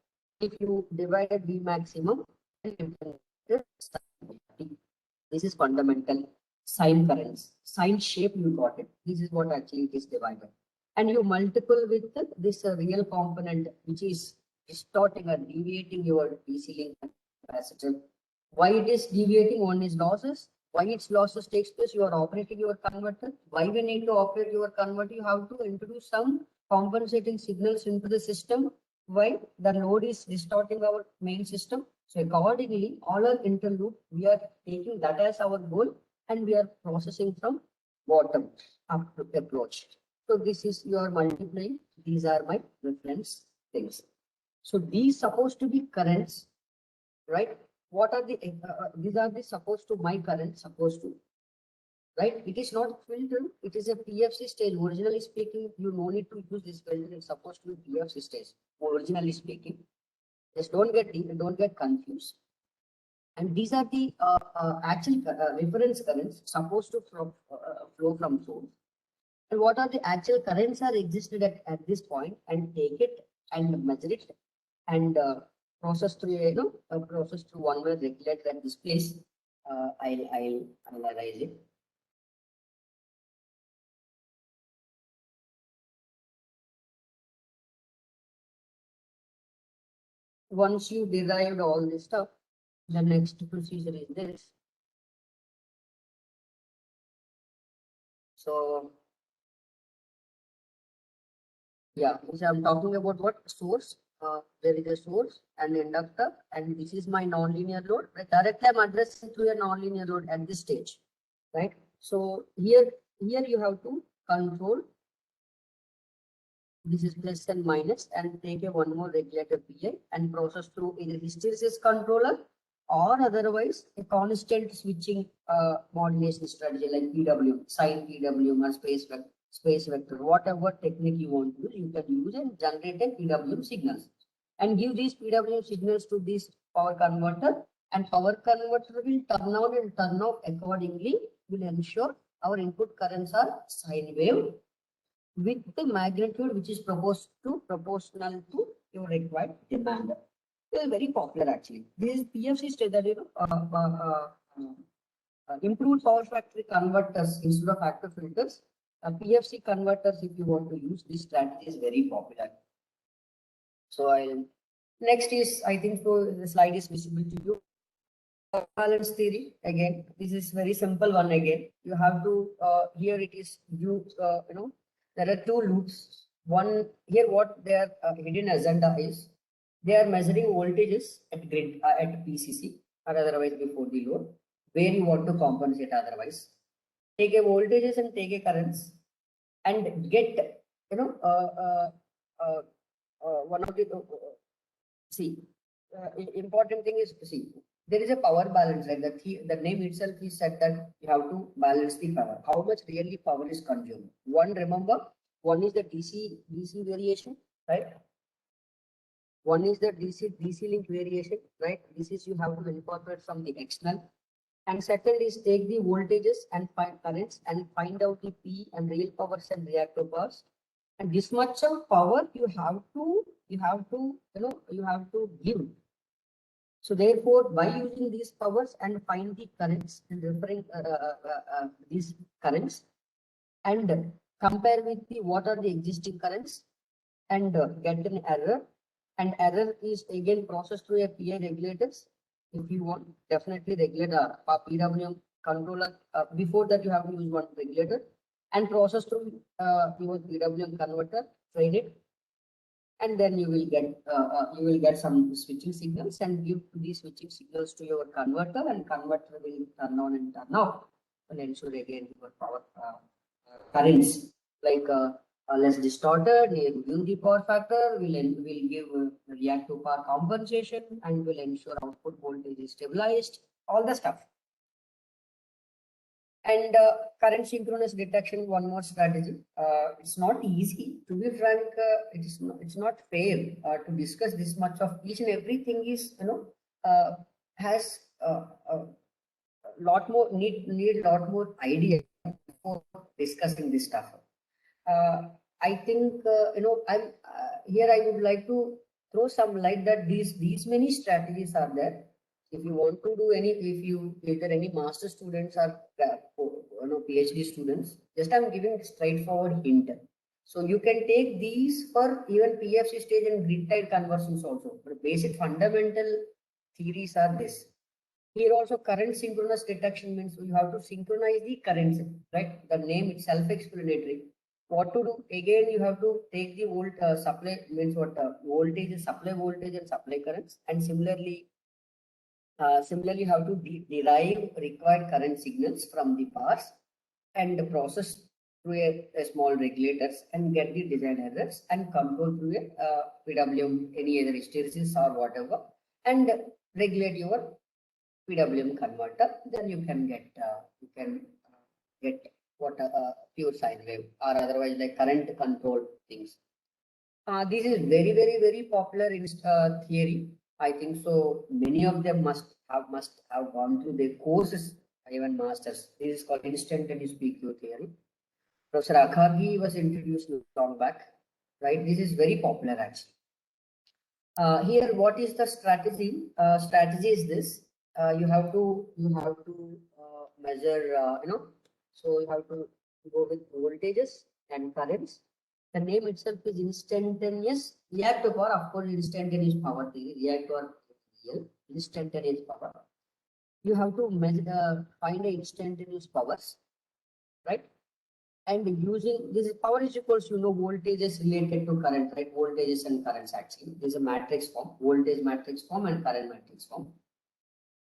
If you divided V maximum, this is fundamental sine currents, sine shape you got it. This is what actually it is divided. And you multiple with this real component which is distorting or deviating your DC link capacitor. Why it is deviating? One is losses. Why its losses takes place? You are operating your converter. Why we need to operate your converter? You have to introduce some compensating signals into the system. Why? The load is distorting our main system. So accordingly, all our interloop, we are taking that as our goal and we are processing from bottom up to approach. So this is your multiplying. These are my reference things. So these supposed to be currents, right? What are the these are the supposed to my current supposed to, right? It is not filtered. It is a PFC stage. Originally speaking, you no need to use this filter. It's supposed to be PFC stage. Originally speaking, just don't get confused. And these are the actual reference currents supposed to flow from source. And what are the actual currents are existed at this point, and take it and measure it and process through process through one way regulator at this place. I'll analyze it. Once you derived all this stuff, the next procedure is this. So yeah, so I'm talking about what source. There is a source and inductor, and this is my nonlinear load. Right? Directly I'm addressing through a nonlinear load at this stage, right? So here you have to control. This is plus and minus, and take a one more regulator PI and process through either hysteresis controller or otherwise a constant switching modulation strategy like PWM, sine PWM or space vector, whatever technique you want to use, you can use and generate a PWM signals and give these PWM signals to this power converter and power converter will turn on and turn off accordingly, will ensure our input currents are sine wave with the magnitude which is proportional to your required demand. This is very popular actually. This is PFC state that improved power factor converters instead of active filters. PFC converters, if you want to use this strategy, is very popular. So next is, I think so the slide is visible to you. Balance theory, again, this is very simple one again. You have to, here it is, there are two loops. One, here what their hidden agenda is, they are measuring voltages at grid, at PCC or otherwise before the load, where you want to compensate otherwise. Take a voltages and take a currents and get, one of the, important thing is, there is a power balance, right? The name itself is said that you have to balance the power. How much really power is consumed? One, remember, one is the DC variation, right? One is the DC link variation, right? This is you have to incorporate from the external. And second is take the voltages and find currents and find out the P and real powers and reactive powers. And this much of power you have to give. So therefore, by using these powers and find the currents and referring these currents and compare with the what are the existing currents and get an error. And error is again processed through a PI regulators. If you want, definitely regulate a PWM controller. Before that, you have to use one regulator and process through your PWM converter, train it, and then you will get some switching signals and give these switching signals to your converter, and converter will turn on and turn off and ensure again your power currents like less distorted, near unity power factor will give reactive power compensation and will ensure output voltage is stabilized, all the stuff. And current synchronous detection, one more strategy. It's not easy, to be frank. It's not fair to discuss this much of each and everything is has a lot more need lot more idea before discussing this stuff. I think I'm here. I would like to throw some light that these many strategies are there. If you want to do if there any master students or PhD students, just I'm giving a straightforward hint. So you can take these for even PFC stage and grid tied conversions also. But basic fundamental theories are this. Here also current synchronous detection means you have to synchronize the currents, right? The name itself explanatory. What to do? Again, you have to take the supply means what voltage is supply voltage and supply currents, and similarly you have to derive required current signals from the bars and process through a small regulators and get the design errors and control through a PWM, any other hysteresis or whatever, and regulate your PWM converter. Then you can get what pure sine wave or otherwise like current control things. This is very popular in theory. I think so. Many of them must have gone through their courses, even masters. This is called instantaneous PQ theory. Professor Akagi was introduced long back, right? This is very popular actually. Here, what is the strategy? Strategy is this: you have to measure, so you have to go with voltages and currents. The name itself is instantaneous reactive power. Of course, instantaneous power theory, reactor real instantaneous power. You have to measure, find the instantaneous powers, right? And using this power is equals, voltages related to current, right? Voltages and currents actually. There's a matrix form, voltage matrix form and current matrix form.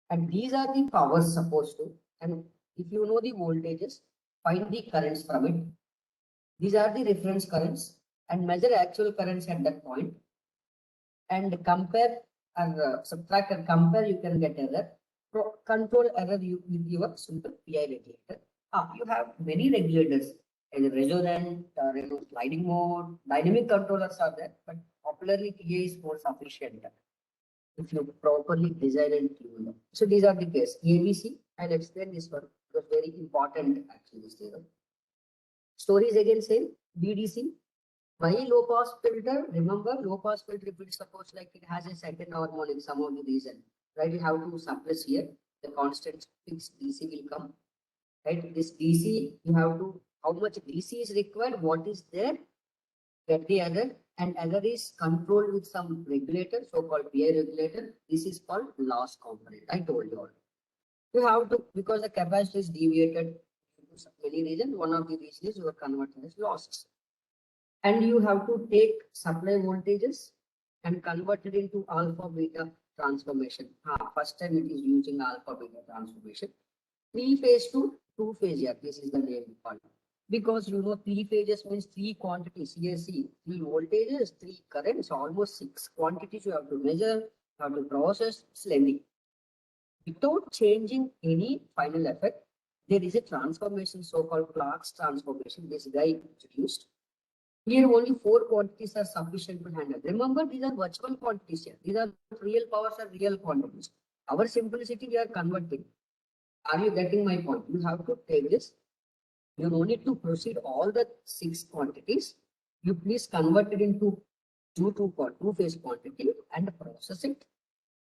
And these are the powers supposed to, and if you know the voltages, find the currents from it. These are the reference currents and measure actual currents at that point and compare or subtract and compare, you can get error. Control error with your simple PI regulator. You have many regulators, either resonant, sliding mode, dynamic controllers are there, but popularly PI is more sufficient. if you properly design and tune them. So these are the case. ABC, I'll explain this one. It was very important actually this theorem. Stories again same. BDC. Why low pass filter? Remember low pass filter, if it's suppose like it has a second harmonic, some of the reason, right? You have to suppress here. The constant fixed DC will come, right? This DC, you have to, how much DC is required, what is there, get the other, and other is controlled with some regulator, so-called PI regulator. This is called loss component. I told you already. You have to, because the capacitor is deviated due to many reasons, one of the reasons is you are converting as losses. And you have to take supply voltages and convert it into alpha beta transformation. First time it is using alpha beta transformation. Three phase to two phase, yeah, this is the name called. Because you know, three phases means three quantities. Here, see, three voltages, three currents, almost six quantities you have to measure, you have to process, it's lengthy. Without changing any final effect, there is a transformation, so-called Clark's transformation. This guy introduced. Here only four quantities are sufficient to handle. Remember, these are virtual quantities here. These are real powers are real quantities. Our simplicity we are converting. Are you getting my point? You have to take this. You don't need to proceed all the six quantities. You please convert it into two phase quantity and process it.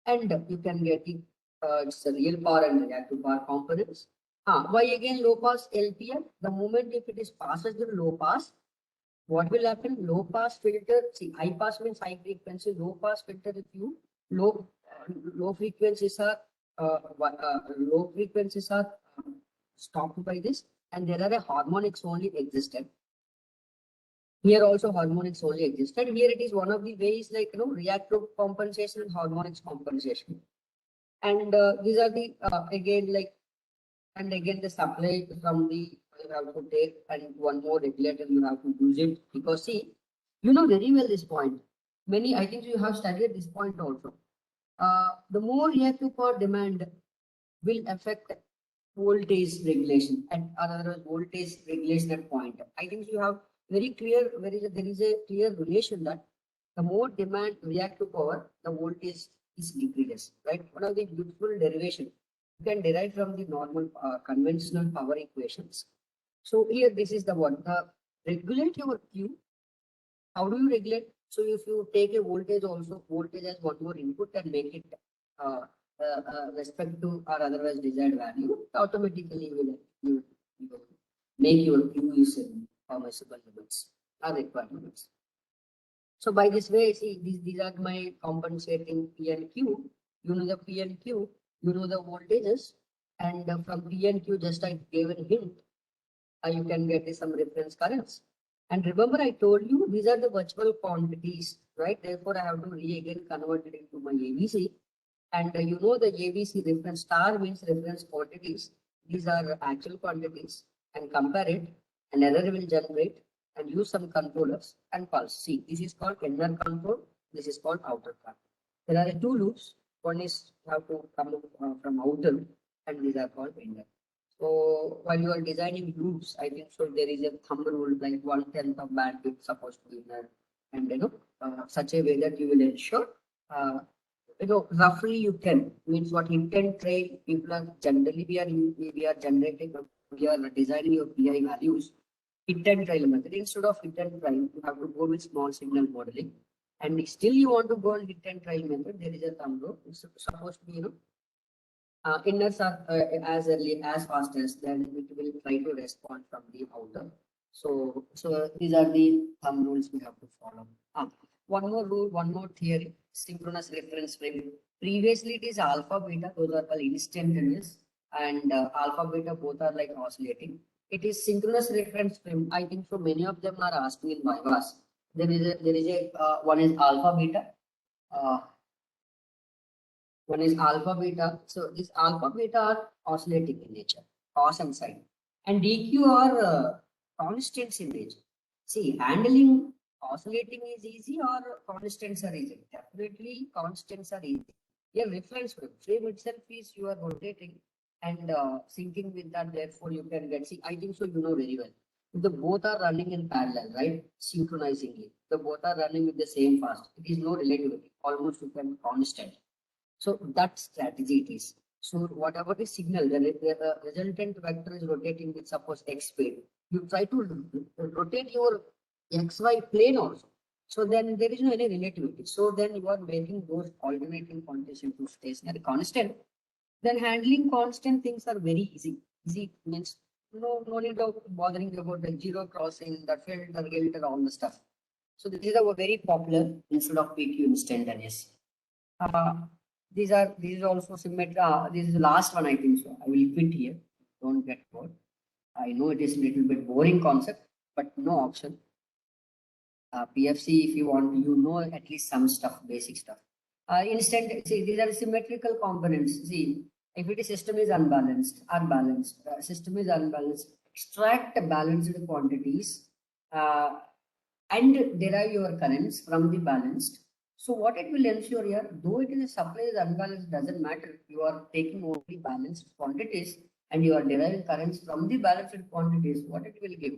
And you can get it. It's a real power and reactive power components. Why again low pass LPM? The moment if it is passes through low pass, what will happen? Low pass filter, see, high pass means high frequency, low pass filter, if you low frequencies are stopped by this, and there are a harmonics only existed. Here also harmonics only existed. Here it is one of the ways, like reactive compensation and harmonics compensation. And these are the again like, and again the supply from the, you have to take, and one more regulator you have to use it, because see, you know very well this point. Many, I think you have studied this point also. The more reactive power demand will affect voltage regulation and another voltage regulation at point. I think you have very clear, there is a clear relation that the more demand reactive power, the voltage is decreases, right? One of the beautiful derivation you can derive from the normal conventional power equations. So here this is the one. Regulate your Q. How do you regulate? So if you take a voltage also, voltage as one more input and make it respect to or otherwise desired value, automatically you will make your Q is in permissible limits or required limits. So by this way, see, these are my compensating P and Q. You know the P and Q, you know the voltages, and from P and Q, just I gave a hint, you can get some reference currents. And remember, I told you these are the virtual quantities, right? Therefore, I have to again convert it into my ABC. And you know the ABC reference star means reference quantities. These are actual quantities, and compare it, and error will generate, and use some controllers and pulse. See, this is called inner control. This is called outer control. There are two loops. One is you have to come from outer, and these are called inner. So while you are designing loops, I think so there is a thumb rule like 1/10 of bandwidth supposed to be there, and such a way that you will ensure roughly you can, means what intent trail people are generally we are generating, we are designing your PI values. Intent trail method, instead of intent trail, you have to go with small signal modeling, and still you want to go on intent trail method. There is a thumb rule. It's supposed to be inners are as early as fast as then it will try to respond from the outer. So these are the thumb rules we have to follow. One more rule, one more theory, synchronous reference frame. Previously it is alpha beta, those are called instantaneous, and alpha beta both are like oscillating. It is synchronous reference frame. I think so many of them are asking in Vivas. There is a one is alpha beta. One is alpha beta. So this alpha beta are oscillating in nature, cos and sine. And DQ are constants in nature. See, handling oscillating is easy or constants are easy. Definitely constants are easy. Your reference frame itself is you are rotating and syncing with that, therefore you can get, see, I think so you know very well. If the both are running in parallel, right? Synchronizingly. The both are running with the same fast. It is no relativity. Almost you can constant. So that strategy it is. So whatever the signal, the resultant vector is rotating with suppose x speed, you try to rotate your xy plane also. So then there is no any relativity. So then you are making those alternating quantities into stationary constant. Then handling constant things are very easy. Easy means no need of bothering about the zero crossing, the filter, all the stuff. So this is a very popular instead of PQ instantaneous. Uh, these are also symmetric. This is the last one I think so. I will quit here. Don't get bored. I know it is a little bit boring concept, but no option. PFC, if you want, you know at least some stuff, basic stuff. See, these are symmetrical components. See, if it is system is unbalanced, system is unbalanced, extract balanced quantities and derive your currents from the balanced. So what it will ensure here, though it is a supply is unbalanced, doesn't matter. You are taking only balanced quantities and you are deriving currents from the balanced quantities. What it will give?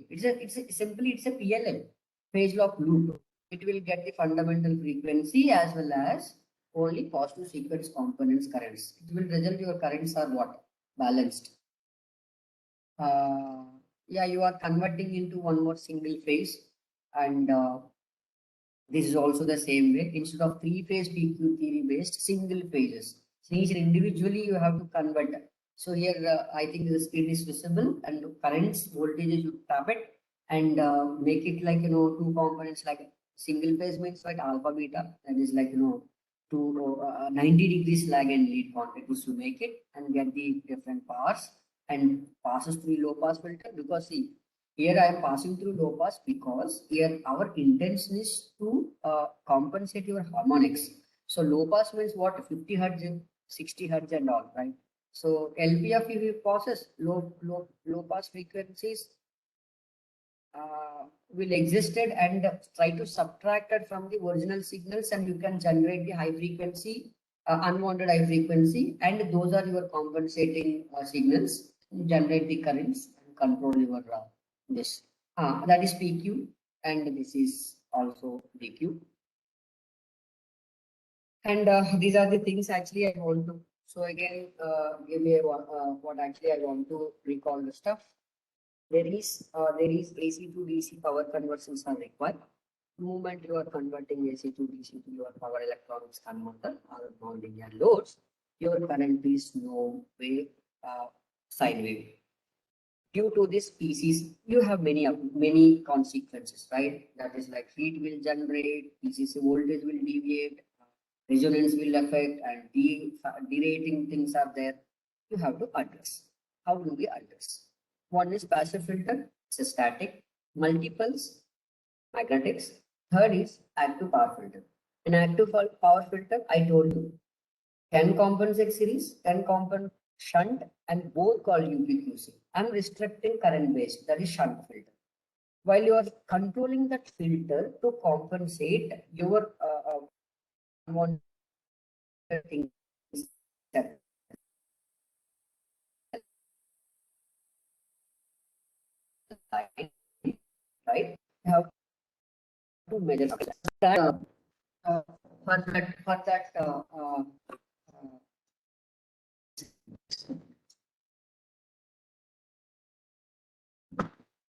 Simply it's a PLL, phase lock loop. It will get the fundamental frequency as well as only positive sequence components currents. It will result your currents are what? Balanced. Yeah, you are converting into one more single phase and this is also the same way. Instead of three-phase PQ theory based, single phases. So each individually you have to convert. So here I think the speed is visible and currents, voltages you tap it and make it like two components like single phase means like alpha beta, that is like to 90 degrees lag and lead contacts to make it and get the different powers and passes through low pass filter because see here I am passing through low pass because here our intention is to compensate your harmonics. So low pass means what? 50 hertz, 60 hertz and all, right? So LPF if you passes low pass frequencies will existed and try to subtract it from the original signals and you can generate the high frequency, unwanted high frequency and those are your compensating signals, generate the currents and control your this. That is PQ and this is also DQ. And these are the things actually I want to. So again, give me what actually I want to recall the stuff. There is AC to DC power conversions are required. The moment you are converting AC to DC to your power electronics converter or non-linear loads, your current is no way sine wave. Due to this PCs, you have many consequences, right? That is like heat will generate, PCC voltage will deviate, resonance will affect, and derating things are there. You have to address. How do we address? One is passive filter, it's a static, multiples, magnetics. Third is active power filter. An active power filter, I told you, can compensate series, can compensate shunt, and both called UPQC. I'm restricting current based, that is shunt filter. While you are controlling that filter to compensate your unwanted things, right? You have to measure that. For that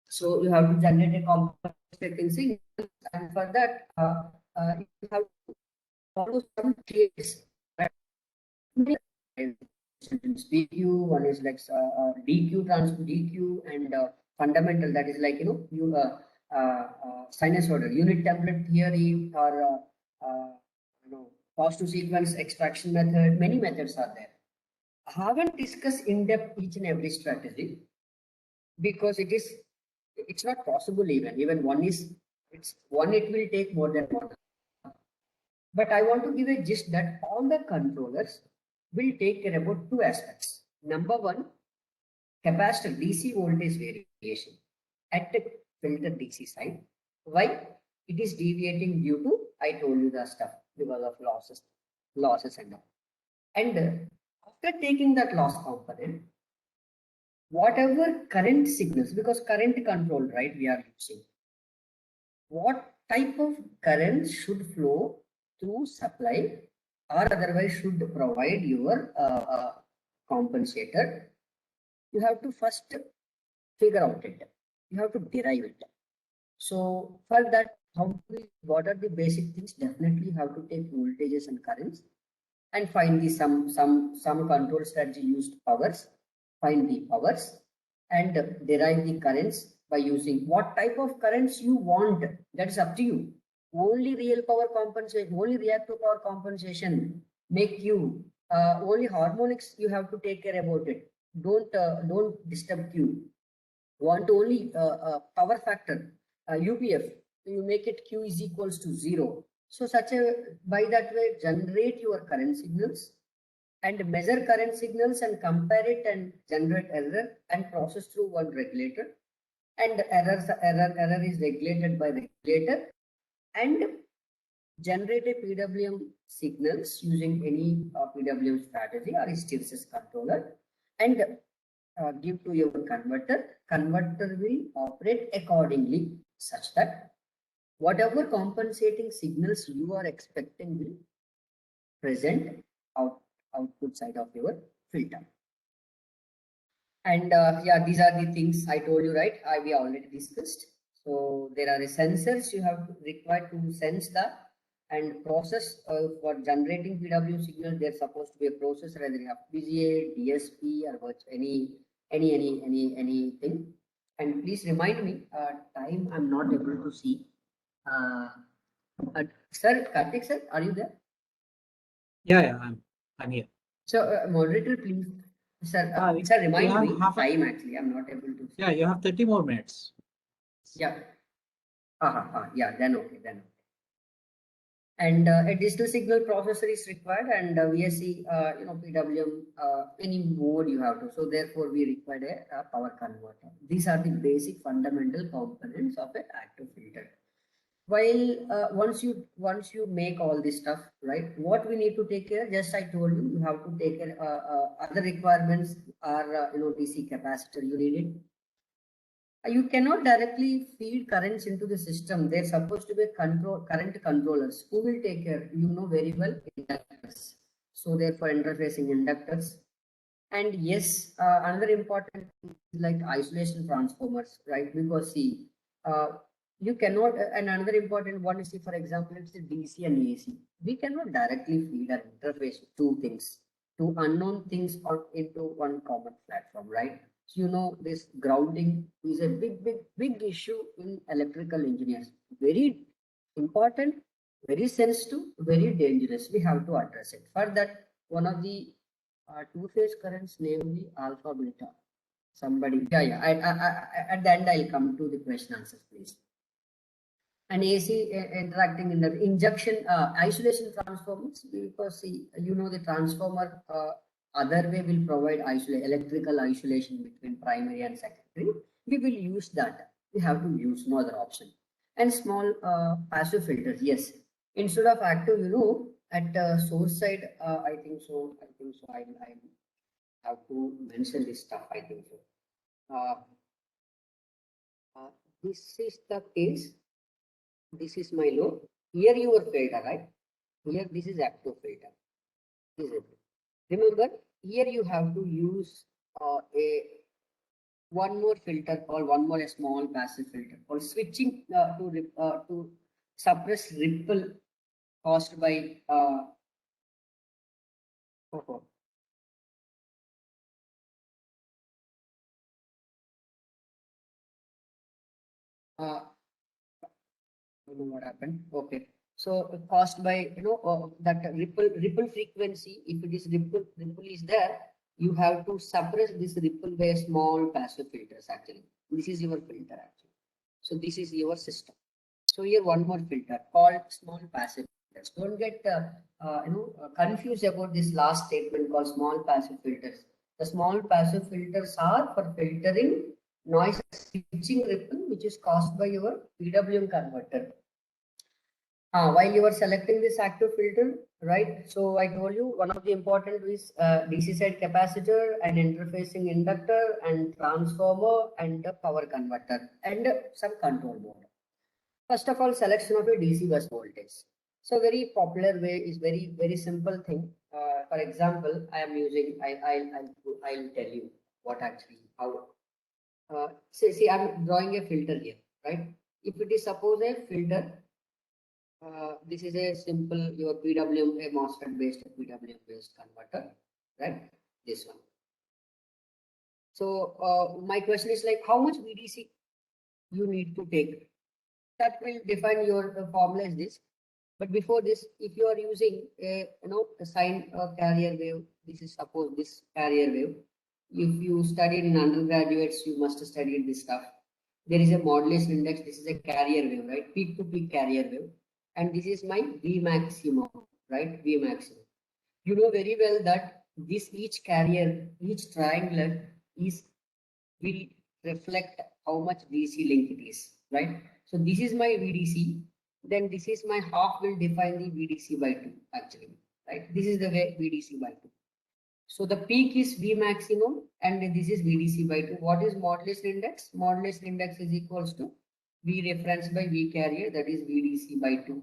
so you have to generate a compensating signal, and for that you have to follow some traits. Right? PQ, one is like DQ, DQ, and fundamental. That is like sinusoidal unit template theory or positive sequence extraction method. Many methods are there. I haven't discussed in depth each and every strategy because it's not possible even one is it will take more than one. But I want to give a gist that all the controllers will take care about two aspects. Number one, capacitor DC voltage variation at the filter DC side. Why? It is deviating due to, I told you the stuff because of losses and all. And after taking that loss component, whatever current signals, because current control, right, we are using, what type of current should flow through supply or otherwise should provide your compensator, you have to first figure out it. You have to derive it. So for that, what are the basic things? Definitely you have to take voltages and currents and find the some control strategy used powers, find the powers and derive the currents by using what type of currents you want. That's up to you. Only real power compensation, only reactive power compensation make you only harmonics you have to take care about it. Don't disturb Q. Want only power factor UPF, you make it Q is equals to 0. So such a by that way generate your current signals and measure current signals and compare it and generate error and process through one regulator, and error is regulated by regulator and generate a PWM signals using any PWM strategy or hysteresis controller and give to your converter. Converter will operate accordingly such that whatever compensating signals you are expecting will present output side of your filter. And yeah, these are the things I told you, right? We already discussed. So there are the sensors you have required to sense the and process for generating PWM signal. There's supposed to be a processor, either you have PGA, DSP, or anything. And please remind me, time I'm not able to see. Sir, Karthik sir, are you there? Yeah, I'm here. So moderator, please. Sir, sir, remind me time actually. I'm not able to see. Yeah, you have 30 more minutes. Yeah. Yeah, then okay, then. And a digital signal processor is required, and VSC, PWM, any mode you have to. So therefore, we require a power converter. These are the basic fundamental components of an active filter. While once you make all this stuff, right, what we need to take care, just I told you, you have to take care other requirements are DC capacitor, you need it. You cannot directly feed currents into the system. They're supposed to be current controllers who will take care, you know very well, inductors. So therefore interfacing inductors. And yes, another important thing is like isolation transformers, right? Because see, you cannot, and another important one is, see, for example, it's the DC and AC. We cannot directly feed or interface two things, two unknown things or into one common platform, right? So you know this grounding is a big issue in electrical engineers. Very important, very sensitive, very dangerous. We have to address it. For that, one of the two-phase currents, namely alpha beta. Somebody, yeah. At the end, I'll come to the question answers, please. And AC interacting in the injection isolation transformers, because see, you know the transformer other way will provide electrical isolation between primary and secondary. We will use that. We have to use no other option. And small passive filters, yes. Instead of active, at source side, I think so. I have to mention this stuff. I think so. This is the case. This is my low. Here your filter, right? Here this is active filter. This is it. Remember, here you have to use one more filter called a small passive filter called switching to suppress ripple caused by I don't know what happened. Okay. So caused by that ripple frequency. If it is ripple is there, you have to suppress this ripple by a small passive filters. Actually, this is your filter actually. So this is your system. So here one more filter called small passive filters. Don't get confused about this last statement called small passive filters. The small passive filters are for filtering noise switching ripple, which is caused by your PWM converter. While you are selecting this active filter, right? So I told you one of the important is DC side capacitor and interfacing inductor and transformer and power converter and some control board. First of all, selection of a DC bus voltage. So very popular way is very simple thing. For example, I am using, I'll tell you what actually, how, see, I'm drawing a filter here, right? If it is suppose a filter, this is a simple, your PWM, a MOSFET based, PWM based converter, right? This one. So my question is like, how much VDC you need to take? That will define your formula is this. But before this, if you are using a a sine carrier wave, this is suppose this carrier wave. If you studied in undergraduates, you must have studied this stuff. There is a modulation index. This is a carrier wave, right? Peak to peak carrier wave, and this is my V maximum, right? V maximum. You know very well that this each carrier, each triangular is will reflect how much DC link it is, right? So this is my VDC, then this is my half will define the VDC by 2 actually, right? This is the way VDC by 2. So the peak is V maximum and this is VDC by 2. What is modulation index? Modulation index is equals to V reference by V carrier, that is VDC by 2.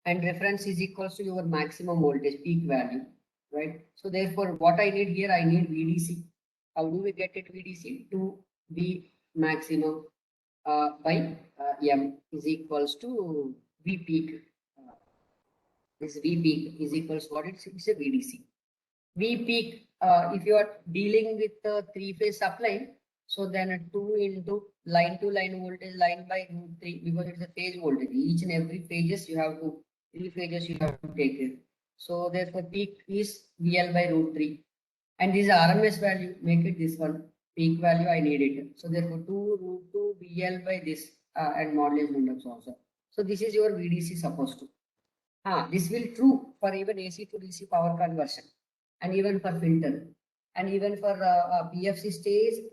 And reference is equals to your maximum voltage peak value, right? So therefore, what I need here, I need VDC. How do we get it VDC? To V maximum by M is equals to V peak. This V peak is equals what it's a VDC. V peak, if you are dealing with the three-phase supply, so then 2 into line to line voltage, line by root 3, because it's a phase voltage. Each and every phases you have to, three phases you have to take it. So therefore peak is VL by root 3. And this is RMS value, make it this one. Peak value, I need it. So therefore 2 root 2 VL by this and modulation index also. So this is your VDC supposed to. This will true for even AC to DC power conversion and even for filter and even for PFC stage,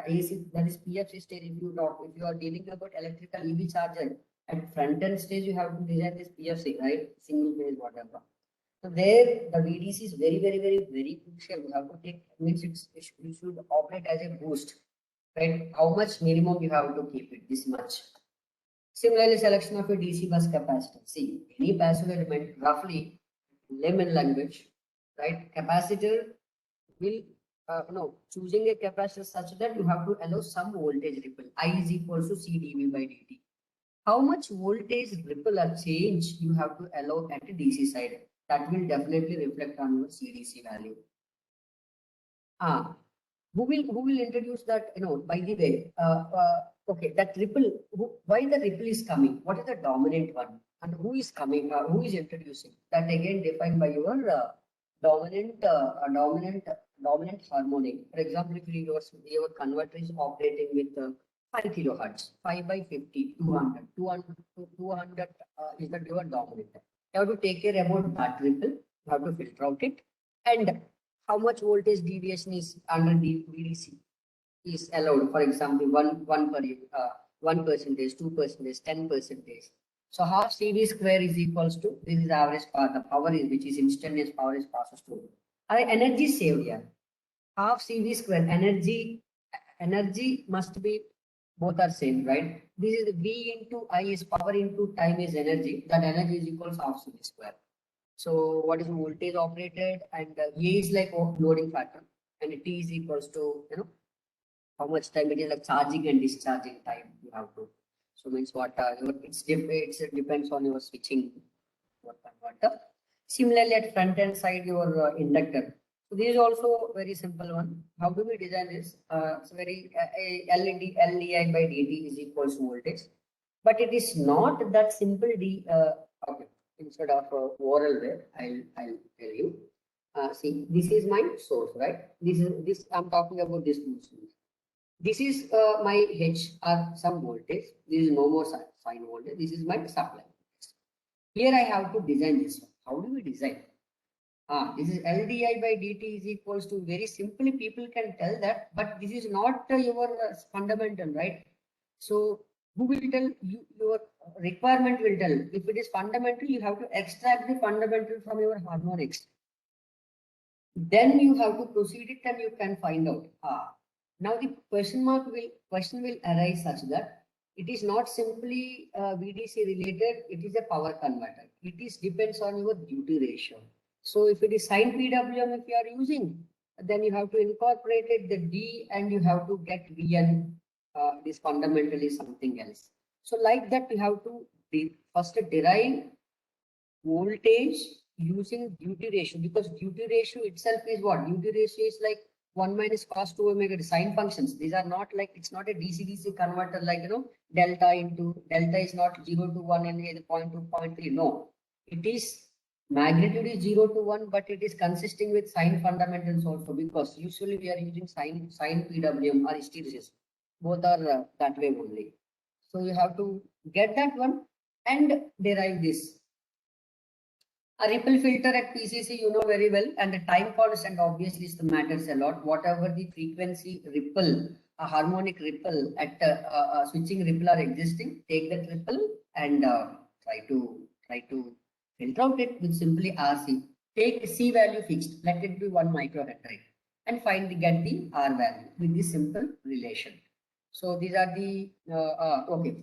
AC, that is PFC stage. If you are dealing about electrical EV charger at front end stage, you have to design this PFC, right? Single phase, whatever. So there, the VDC is very crucial. You have to take, means you should operate as a boost, right? How much minimum you have to keep it, this much. Similarly, selection of a DC bus capacitor. See, any passive element, roughly layman language, right? Capacitor will, choosing a capacitor such that you have to allow some voltage ripple. I is equal to C dV by dt. How much voltage ripple or change you have to allow at a DC side? That will definitely reflect on your CDC value. Who will introduce that? By the way, okay, that ripple. Why the ripple is coming? What is the dominant one, and who is coming? Who is introducing? That again defined by your dominant harmonic. For example, if your converter is operating with 5 kilohertz, 5 by 50, 200, 200 is the your dominant. You have to take care about that ripple. You have to filter out it, and how much voltage deviation is under VDC is allowed. For example, 1%, 2%, 10%. So half CV square is equals to, this is average power, the power is, which is instantaneous power is passes to energy saved here. Half CV square energy must be both are same, right? This is V into I is power into time is energy. That energy is equals half CV square. So what is voltage operated, and A is like loading factor, and T is equals to how much time it is like charging and discharging time you have to. So means what it depends on your switching converter. Similarly, at front end side, your inductor. So this is also very simple one. How do we design this? It's very LDI by dt is equals to voltage, but it is not that simple. Okay, instead of oral way, I'll tell you. See, this is my source, right? This I'm talking about this source. This is my H or some voltage. This is no more sine voltage. This is my supply. Here I have to design this one. How do we design? This is LDI by dt is equals to, very simply people can tell that, but this is not your fundamental, right? So who will tell you? Your requirement will tell. If it is fundamental, you have to extract the fundamental from your harmonics. Then you have to proceed it and you can find out. Now the question will arise such that it is not simply VDC related, it is a power converter. it is depends on your duty ratio. So if it is sine PWM, if you are using, then you have to incorporate it, the D, and you have to get Vn. This fundamentally something else. So like that, you have to first derive voltage using duty ratio, because duty ratio itself is what? Duty ratio is like 1 minus cos 2 omega sine functions. These are not like, it's not a DC-DC converter like, delta into delta is not 0 to 1 and either 0.2, 0.3. No, it is magnitude is 0 to 1, but it is consisting with sine fundamentals also, because usually we are using sine PWM or hysteresis. Both are that way only. So you have to get that one and derive this. A ripple filter at PCC, you know very well, and the time constant obviously is the matters a lot. Whatever the frequency ripple, a harmonic ripple at switching ripple are existing, take that ripple and try to filter out it with simply RC. Take C value fixed, let it be 1 microhenry, and get the R value with this simple relation. So these are the okay.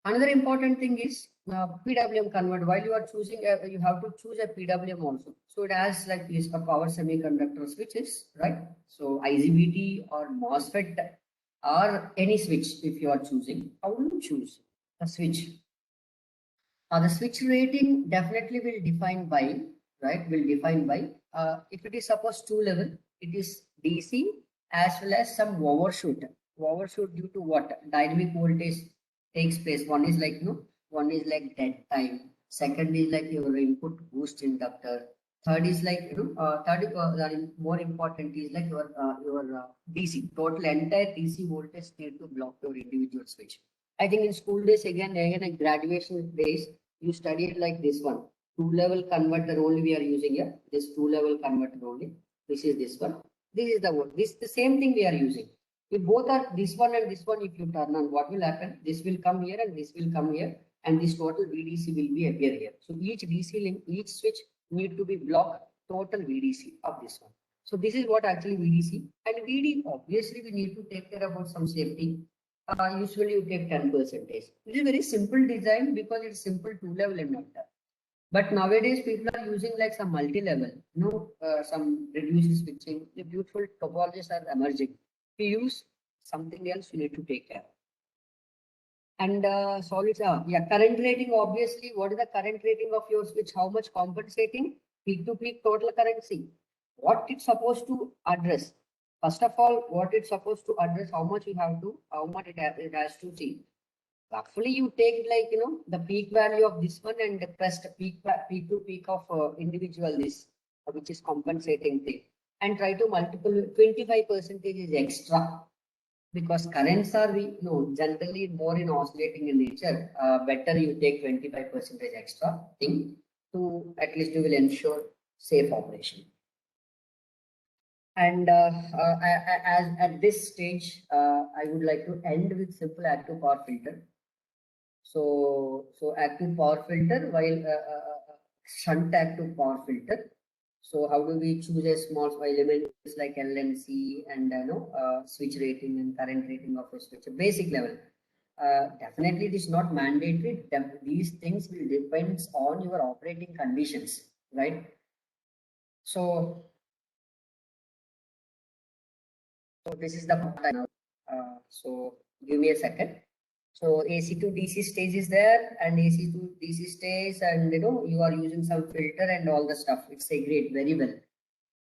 Another important thing is PWM convert. While you are choosing, you have to choose a PWM also. So it has like this a power semiconductor switches, right? So IGBT or MOSFET or any switch if you are choosing. How do you choose a switch? The switch rating definitely will define by, right? Will define by if it is suppose 2 level, it is DC as well as some overshoot. Overshoot due to what? Dynamic voltage takes place. One is like one is like dead time. Second is like your input boost inductor. Third is like more important is like your DC total entire DC voltage need to block your individual switch. I think in school days again in graduation days you studied like this one 2-level converter only we are using here. This 2-level converter only. This is this one. This is the one. This the same thing we are using. If both are this one and this one, if you turn on, what will happen? This will come here and this will come here, and this total VDC will be appear here. So each DC link, each switch need to be blocked total VDC of this one. So this is what actually VDC, and VD obviously we need to take care about some safety. Usually you take 10%. This is very simple design because it's simple 2-level inductor. But nowadays people are using like some multi-level, some reduced switching. The beautiful topologies are emerging. If you use something else, you need to take care. And solids, current rating, obviously, what is the current rating of your switch? How much compensating? Peak to peak total current. See, what it's supposed to address. First of all, what it's supposed to address, how much you have to, how much it has to see. Roughly, you take like, the peak value of this one and the crest peak to peak of individual this, which is compensating thing, and try to multiple 25% is extra, because currents are generally more in oscillating in nature. Better you take 25% extra thing to at least you will ensure safe operation. And as at this stage, I would like to end with simple active power filter. So active power filter while shunt active power filter. So how do we choose a small elements like LNC and switch rating and current rating of a switch? A basic level. Definitely it is not mandatory. These things will depend on your operating conditions, right? So this is the part I know. So give me a second. So AC to DC stage is there, and AC to DC stage, and you are using some filter and all the stuff. It's a great, very well.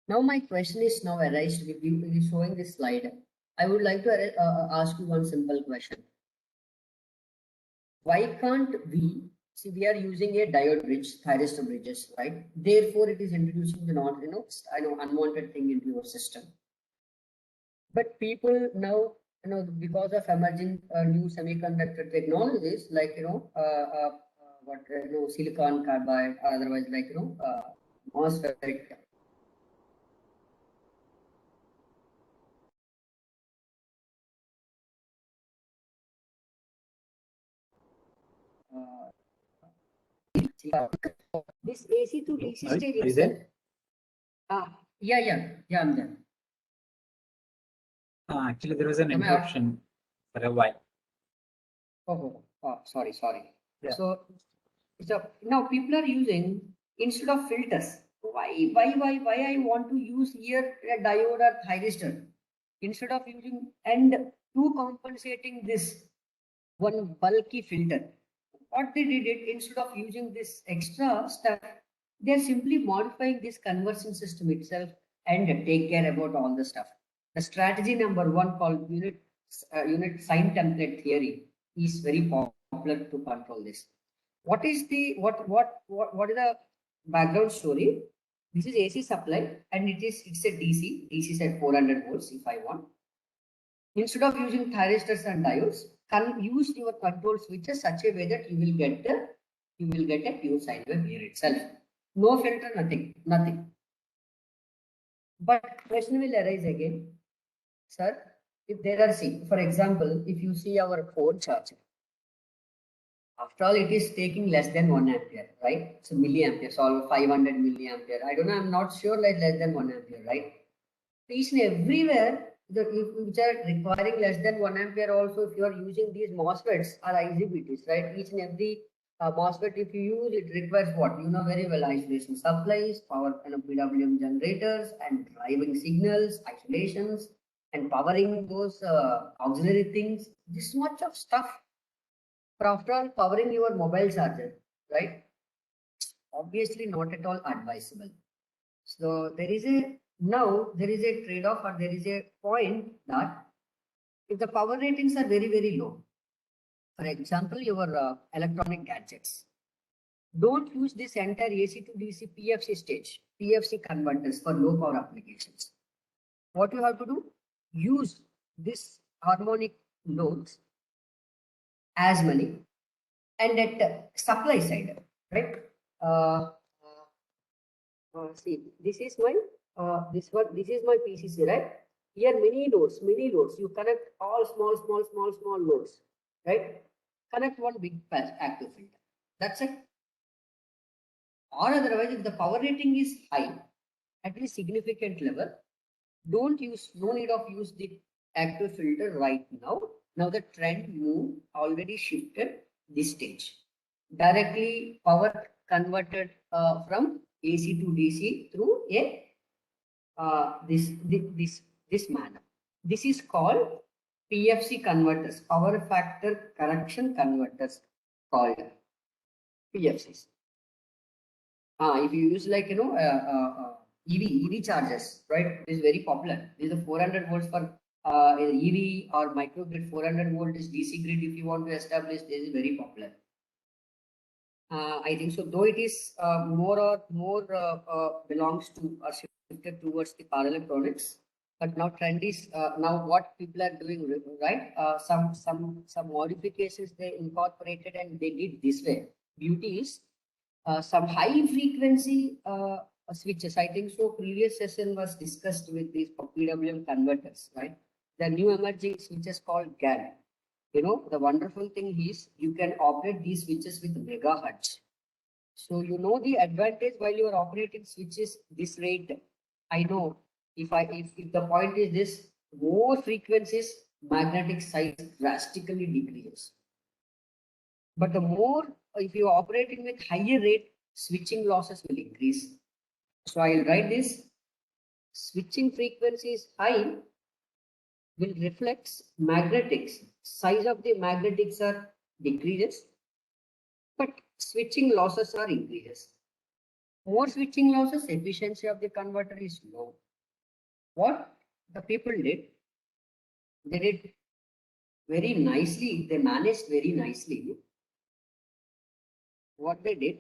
Now my question is now arised with you showing this slide. I would like to ask you one simple question. Why can't we see we are using a diode bridge, thyristor bridges, right? Therefore, it is introducing the not unwanted thing into your system. But people now, because of emerging new semiconductor technologies like silicon carbide, or otherwise like MOSFET. This AC to DC stage itself. Yeah, I'm there. Actually, there was an interruption for a while. Oh, sorry. Yeah. So So now people are using instead of filters. Why I want to use here a diode or thyristor instead of using and to compensating this one bulky filter. What they did it instead of using this extra stuff, they are simply modifying this conversion system itself and take care about all the stuff. The strategy number one called unit sign template theory is very popular to control this. What is the what is the background story? This is AC supply and it's a DC. DC is at 400 volts if I want. Instead of using thyristors and diodes, use your control switches such a way that you will get a pure sine wave here itself. No filter, nothing. But question will arise again, sir. If there are, see, for example, if you see our phone charger, after all, it is taking less than 1 ampere, right? So milliampere, so 500 milliampere. I don't know, I'm not sure, like less than 1 ampere, right? Each and everywhere, which are requiring less than 1 ampere also, if you are using these MOSFETs or IGBTs, right? Each and every MOSFET, if you use, it requires what? You know very well, isolation supplies, power and PWM generators, and driving signals, isolations, and powering those auxiliary things. This much of stuff. For after all, powering your mobile charger, right? Obviously not at all advisable. So there is a trade-off or there is a point that if the power ratings are very low, for example, your electronic gadgets, don't use this entire AC to DC PFC stage, PFC converters for low power applications. What you have to do? Use this harmonic loads as many and at supply side, right? See, this is my this is my PCC, right? Here many nodes. You connect all small nodes, right? Connect one big active filter. That's it. Or otherwise, if the power rating is high, at least significant level, no need of use the active filter right now. Now the trend move already shifted this stage. Directly power converted from AC to DC through a this manner. This is called PFC converters, power factor correction converters, called PFCs. If you use like EV chargers, right? This is very popular. This is the 400 volts for EV or microgrid. 400 volt is DC grid. If you want to establish, this is very popular. I think so. Though it is more belongs to or shifted towards the power electronics, but now trend is now what people are doing, right? Some modifications they incorporated and they did this way. Beauty is some high frequency switches. I think so. Previous session was discussed with these PWM converters, right? The new emerging switches called GaN. You know, the wonderful thing is you can operate these switches with megahertz. So you know the advantage while you are operating switches this rate. I know if the point is this, more frequencies, magnetic size drastically decreases. But the more, if you are operating with higher rate, switching losses will increase. So I'll write this: switching frequency is high will reflect magnetics. Size of the magnetics are decreases, but switching losses are increases. More switching losses, efficiency of the converter is low. What the people did, they did very nicely. They managed very nicely. What they did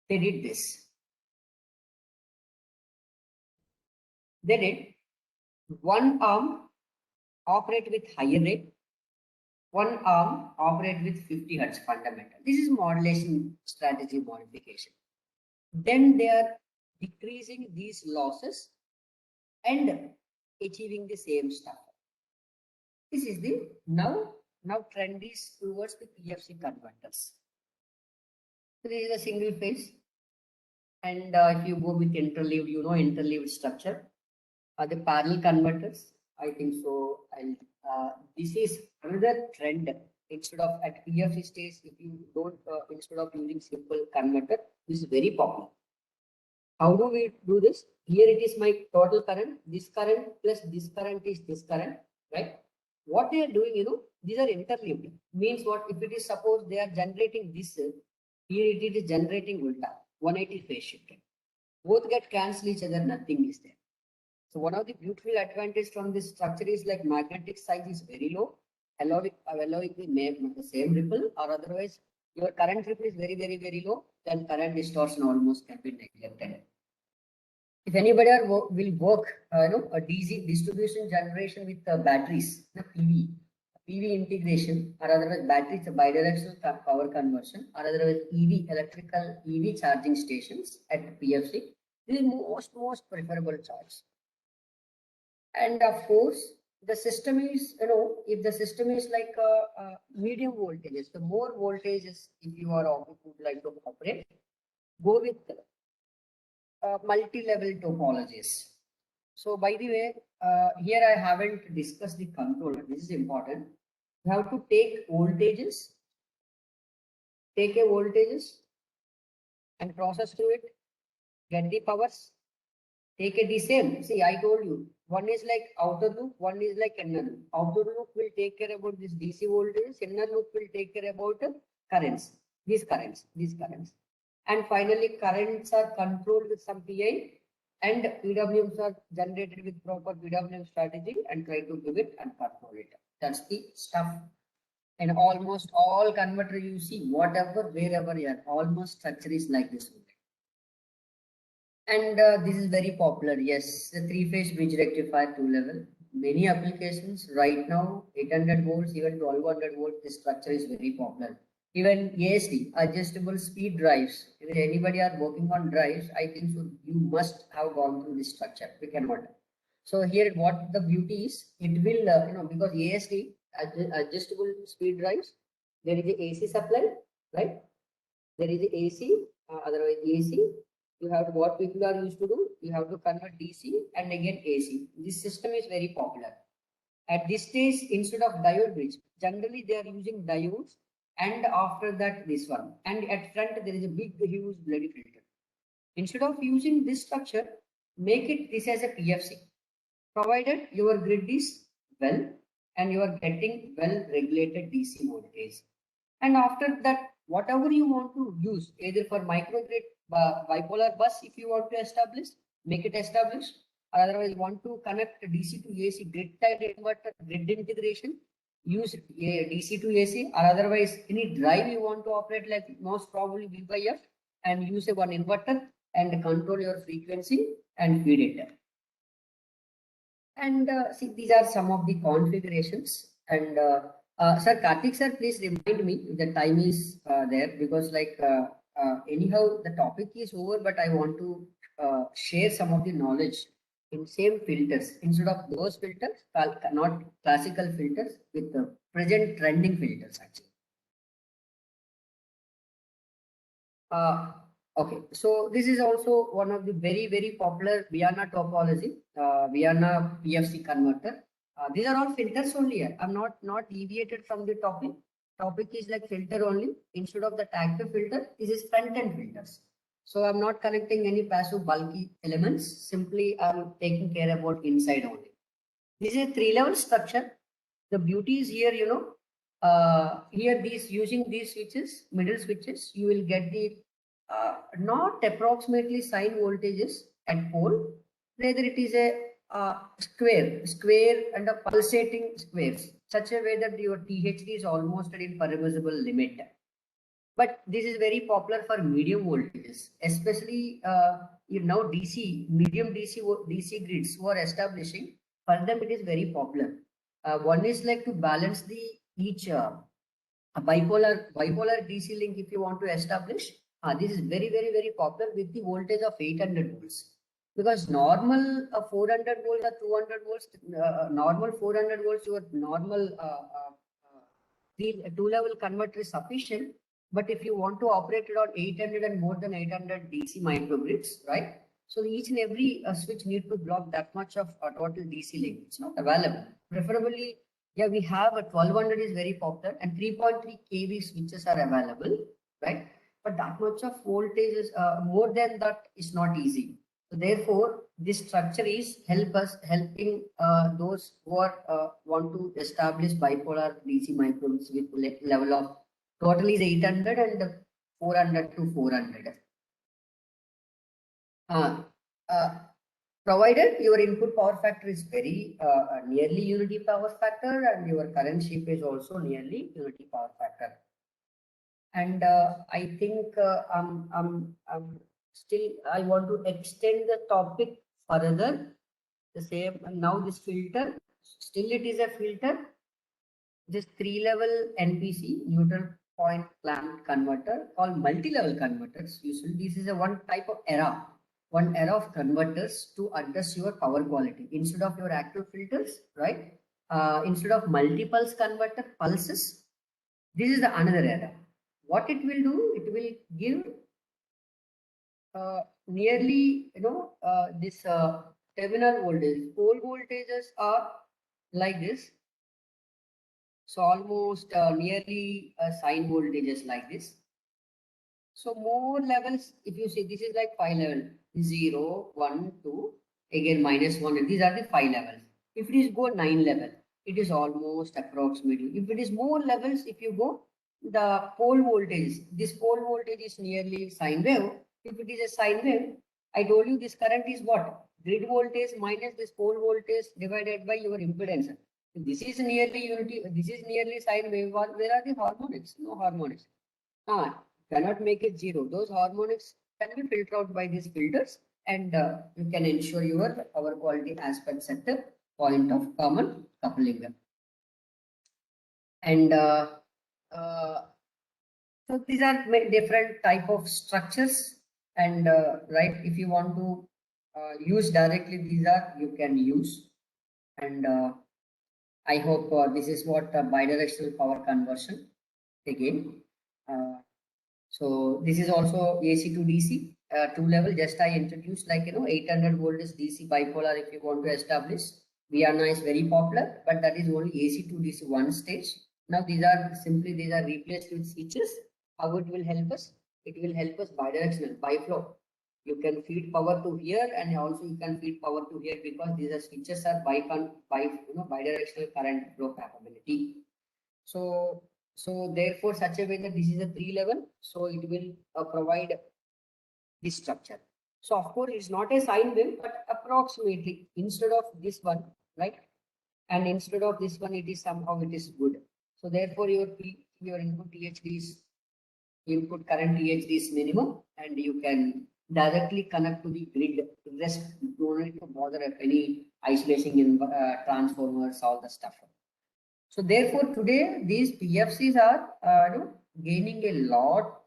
this. They did one arm operate with higher rate, one arm operate with 50 hertz fundamental. This is modulation strategy modification. Then they are decreasing these losses and achieving the same stuff. This is the now trend is towards the PFC converters. So this is a single phase, and if you go with interleaved, you know interleaved structure. The parallel converters, I think so. And this is another trend instead of at PFC stage, if you don't, instead of using simple converter, this is very popular. How do we do this? Here it is my total current, this current plus this current is this current, right? What they are doing, these are interleaved. Means what? If it is suppose they are generating this, here it is generating ulta, 180 phase shifted. Both get cancel each other, nothing is there. So one of the beautiful advantage from this structure is like magnetic size is very low, allowing the same ripple, or otherwise your current ripple is very, very, very low, then current distortion almost can be neglected. If anybody will work, a DC distribution generation with batteries, PV integration, or otherwise batteries, a bidirectional power conversion, or otherwise electrical EV charging stations at PFC, this is most preferable choice. And of course, the system is, if the system is like medium voltages, the more voltages, if you would like to operate, go with multi-level topologies. So by the way, here I haven't discussed the controller. This is important. You have to take voltages, and process through it, get the powers, take a DCM. See, I told you, one is like outer loop, one is like inner loop. Outer loop will take care about this DC voltage, inner loop will take care about currents, these currents. And finally, currents are controlled with some PI, and PWMs are generated with proper PWM strategy and try to give it and control it. That's the stuff. And almost all converter you see, whatever, wherever you are, almost structure is like this. And this is very popular. Yes, the 3-phase bridge rectifier 2-level. Many applications right now, 800 volts, even 1200 volts, this structure is very popular. Even ASD, adjustable speed drives. If anybody are working on drives, I think so you must have gone through this structure. We cannot. So here, what the beauty is, it will, because ASD, adjustable speed drives, there is a AC supply, right? There is a AC, otherwise AC. You have what people are used to do, you have to convert DC and again AC. This system is very popular. At this stage, instead of diode bridge, generally they are using diodes, and after that this one. And at front there is a big huge bloody filter. Instead of using this structure, make it this as a PFC. Provided your grid is well and you are getting well regulated DC voltage. And after that, whatever you want to use, either for microgrid, bipolar bus, if you want to establish, make it established. Or otherwise, want to connect DC to AC grid tied inverter, grid integration, use DC to AC, or otherwise any drive you want to operate, like most probably V by F, and use a one inverter and control your frequency and feed it. And see, these are some of the configurations. And sir, Karthik sir, please remind me the time is there, because like anyhow the topic is over, but I want to share some of the knowledge in same filters instead of those filters, not classical filters, with the present trending filters actually. Okay, so this is also one of the very popular Viana topology, Viana PFC converter. These are all filters only here. I'm not deviated from the topic. Topic is like filter only. Instead of the active filter, this is front-end filters. So I'm not connecting any passive bulky elements. Simply I'm taking care about inside only. This is a 3-level structure. The beauty is here, here using these switches, middle switches, you will get the not approximately sine voltages at pole, rather it is a square and a pulsating squares, such a way that your THD is almost in permissible limit. But this is very popular for medium voltages, especially now medium DC grids who are establishing. For them, it is very popular. One is like to balance each bipolar DC link if you want to establish. This is very popular with the voltage of 800 volts. Because normal 400 volts or 200 volts, normal 400 volts, your normal 2-level converter is sufficient. But if you want to operate it on 800 and more than 800 DC microgrids, right? So each and every switch need to block that much of a total DC link. It's not available. Preferably, Yeah, we have a 1200 is very popular and 3.3 kV switches are available, right? But that much of voltage is more than that is not easy. So therefore, this structure is helping those who are want to establish bipolar DC microinverters with level of total is 800 and 400 to 400. Uh, uh, Provided your input power factor is very nearly unity power factor and your current shape is also nearly unity power factor. And I think still, I want to extend the topic further. The same, now this filter, still it is a filter. This 3-level NPC, neutral point clamp converter, called multi-level converters. Usually this is a one type of one era of converters to address your power quality. Instead of your active filters, right? Instead of multi-pulse converter pulses, this is the another era. What it will do, it will give nearly, this terminal voltage. Pole voltages are like this. So almost nearly sine voltages like this. So more levels, if you see, this is like 5 level, 0, 1, 2, again -1, and these are the 5 levels. If it is go 9 level, it is almost approximately. If it is more levels, if you go, the pole voltage, this pole voltage is nearly sine wave. If it is a sine wave, I told you this current is what? Grid voltage minus this pole voltage divided by your impedance. This is nearly unity, this is nearly sine wave. Where are the harmonics? No harmonics. Cannot make it zero. Those harmonics can be filtered out by these filters and you can ensure your power quality aspects at the point of common coupling. And so these are different type of structures and right, if you want to use directly, these are you can use. And I hope this is what bidirectional power conversion again. So this is also AC to DC, 2-level. Just I introduced, like 800 volt is DC bipolar. If you want to establish, Viana is very popular, but that is only AC to DC one stage. Now these are replaced with switches. How it will help us? It will help us bidirectional, biflow. You can feed power to here, and also you can feed power to here, because these are switches are bidirectional current flow capability. So therefore, such a way that this is a 3-level, so it will provide this structure. So of course, it's not a sine wave, but approximately instead of this one, right? And instead of this one, it is somehow it is good. So therefore, your input THD is input current THD is minimum, and you can directly connect to the grid. Rest, don't need to bother if any isolation in transformers, all the stuff. So therefore, today these PFCs are gaining a lot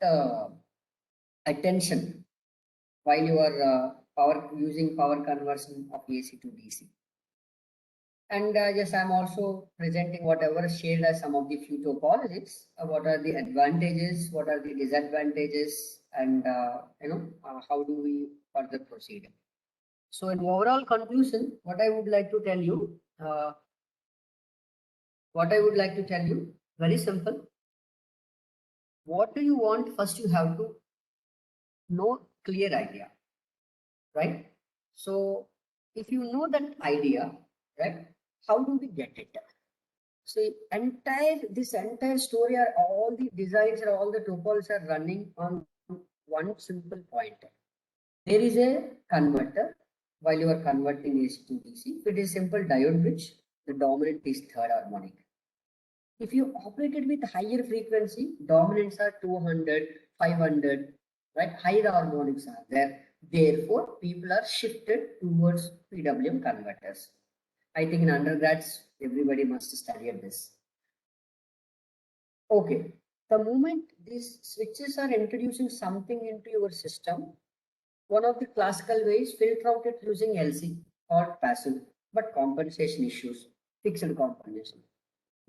attention while you are using power conversion of AC to DC. And yes, I'm also presenting whatever shared as some of the few topologies. What are the advantages? What are the disadvantages? And how do we further proceed? So, in overall conclusion, what I would like to tell you. Very simple. What do you want? First, you have to know clear idea, right? So if you know that idea, right, how do we get it? So this entire story, are all the designs or all the tuples are running on one simple point. There is a converter while you are converting AC to DC. If it is simple diode bridge, the dominant is third harmonic. If you operate it with higher frequency, dominants are 200, 500, right? Higher harmonics are there. Therefore, people are shifted towards PWM converters. I think in undergrads, everybody must study this. Okay. The moment these switches are introducing something into your system, one of the classical ways, filter out it using LC or passive, but compensation issues, fixed compensation.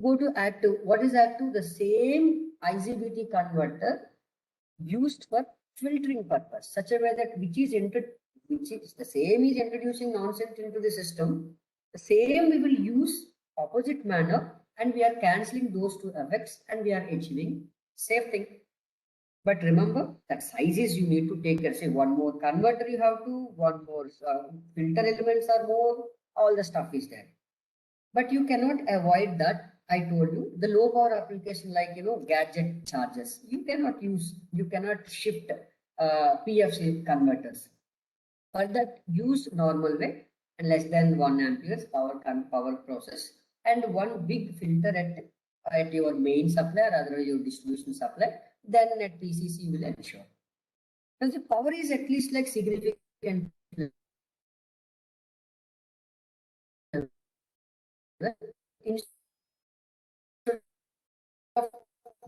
Go to active. What is active? The same IGBT converter used for filtering purpose, such a way that which is the same is introducing nonsense into the system. The same we will use opposite manner and we are cancelling those two effects and we are achieving same thing. But remember that sizes you need to take care. Say one more converter you have to, one more filter elements are more, all the stuff is there. But you cannot avoid that. I told you the low power application like gadget chargers. You cannot shift PFC converters. For that, use normal way and less than 1 amperes power process and one big filter at your main supply or otherwise your distribution supply. Then at PCC will ensure. And the power is at least like significant.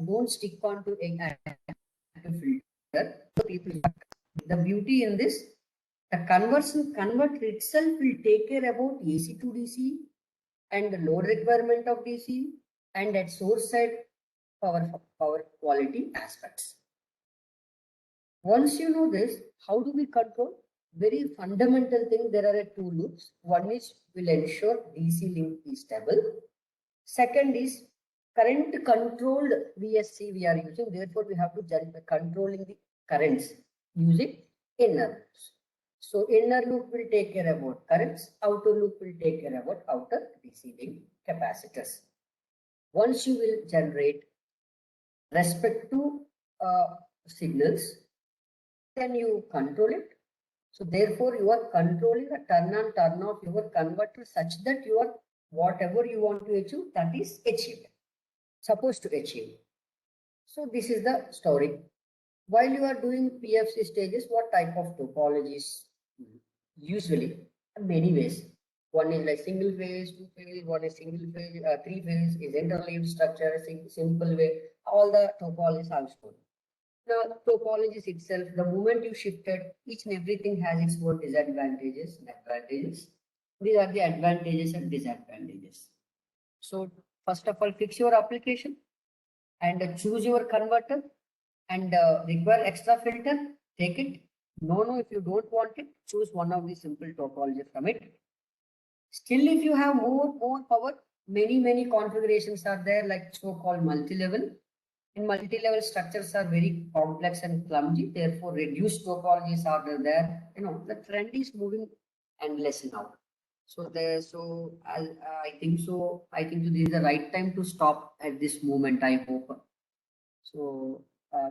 Don't stick on to a filter. The beauty in this, the converter itself will take care about AC to DC and the load requirement of DC and at source side power quality aspects. Once you know this, how do we control? Very fundamental thing, there are two loops. One is will ensure DC link is stable. Second is current controlled VSC we are using. Therefore, we have to controlling the currents using inner loops. So inner loop will take care about currents. Outer loop will take care about outer DC link capacitors. Once you will generate respect to signals, then you control it. So therefore, you are controlling the turn on, turn off your converter such that you are whatever you want to achieve, that is achieved, supposed to achieve. So this is the story. While you are doing PFC stages, what type of topologies? Usually, many ways. One is like single phase, two phase, one is single phase, three phase, is interleaved structure, simple way. All the topologies are shown. The topologies itself, the moment you shifted, each and everything has its own disadvantages and advantages. These are the advantages and disadvantages. So first of all, fix your application and choose your converter and require extra filter, take it. No, if you don't want it, choose one of the simple topologies from it. Still, if you have more power, many configurations are there, like so-called multi-level. And multi-level structures are very complex and clumsy. Therefore, reduced topologies are there. The trend is moving endless now. So I think this is the right time to stop at this moment, I hope. So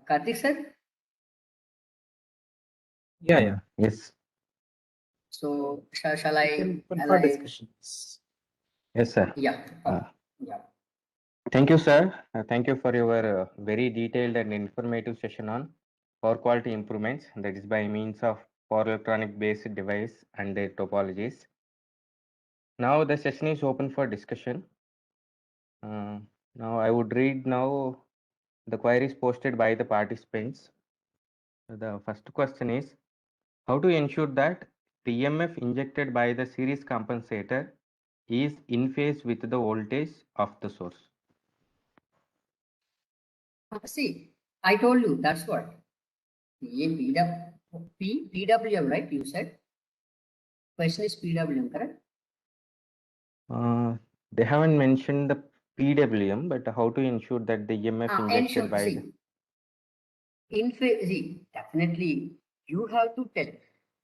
Karthik sir. Yeah. Yes. So shall I? For discussions. Yes, sir. Yeah. Yeah. Thank you, sir. Thank you for your very detailed and informative session on power quality improvements, that is by means of power electronic based device and their topologies. Now the session is open for discussion. Now I would read now the queries posted by the participants. The first question is, how to ensure that the EMF injected by the series compensator is in phase with the voltage of the source? See, I told you, that's what. PWM, right? You said. Question is PWM, correct? They haven't mentioned the PWM, but how to ensure that the EMF injected by the... In phase, see, definitely you have to tell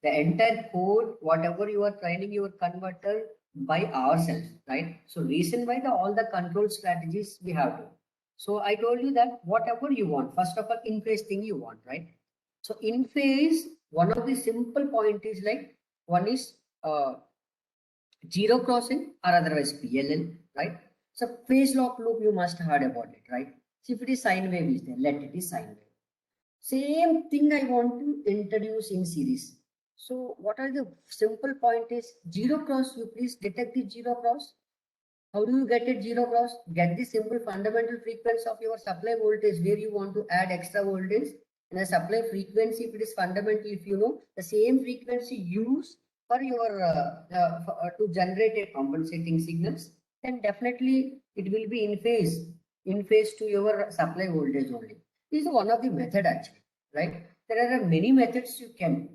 the entire code, whatever you are training your converter by ourselves, right? So reason why all the control strategies we have to. So I told you that whatever you want, first of all, in phase thing you want, right? So in phase, one of the simple point is like, one is zero crossing or otherwise PLL, right? So phase lock loop, you must have heard about it, right? So if it is sine wave is there, let it is sine wave. Same thing I want to introduce in series. So what are the simple point is zero cross, you please detect the zero cross. How do you get it zero cross? Get the simple fundamental frequency of your supply voltage where you want to add extra voltage, and the supply frequency, if it is fundamental, if you know the same frequency use for your to generate a compensating signals, then definitely it will be in phase to your supply voltage only. This is one of the method actually, right? There are many methods you can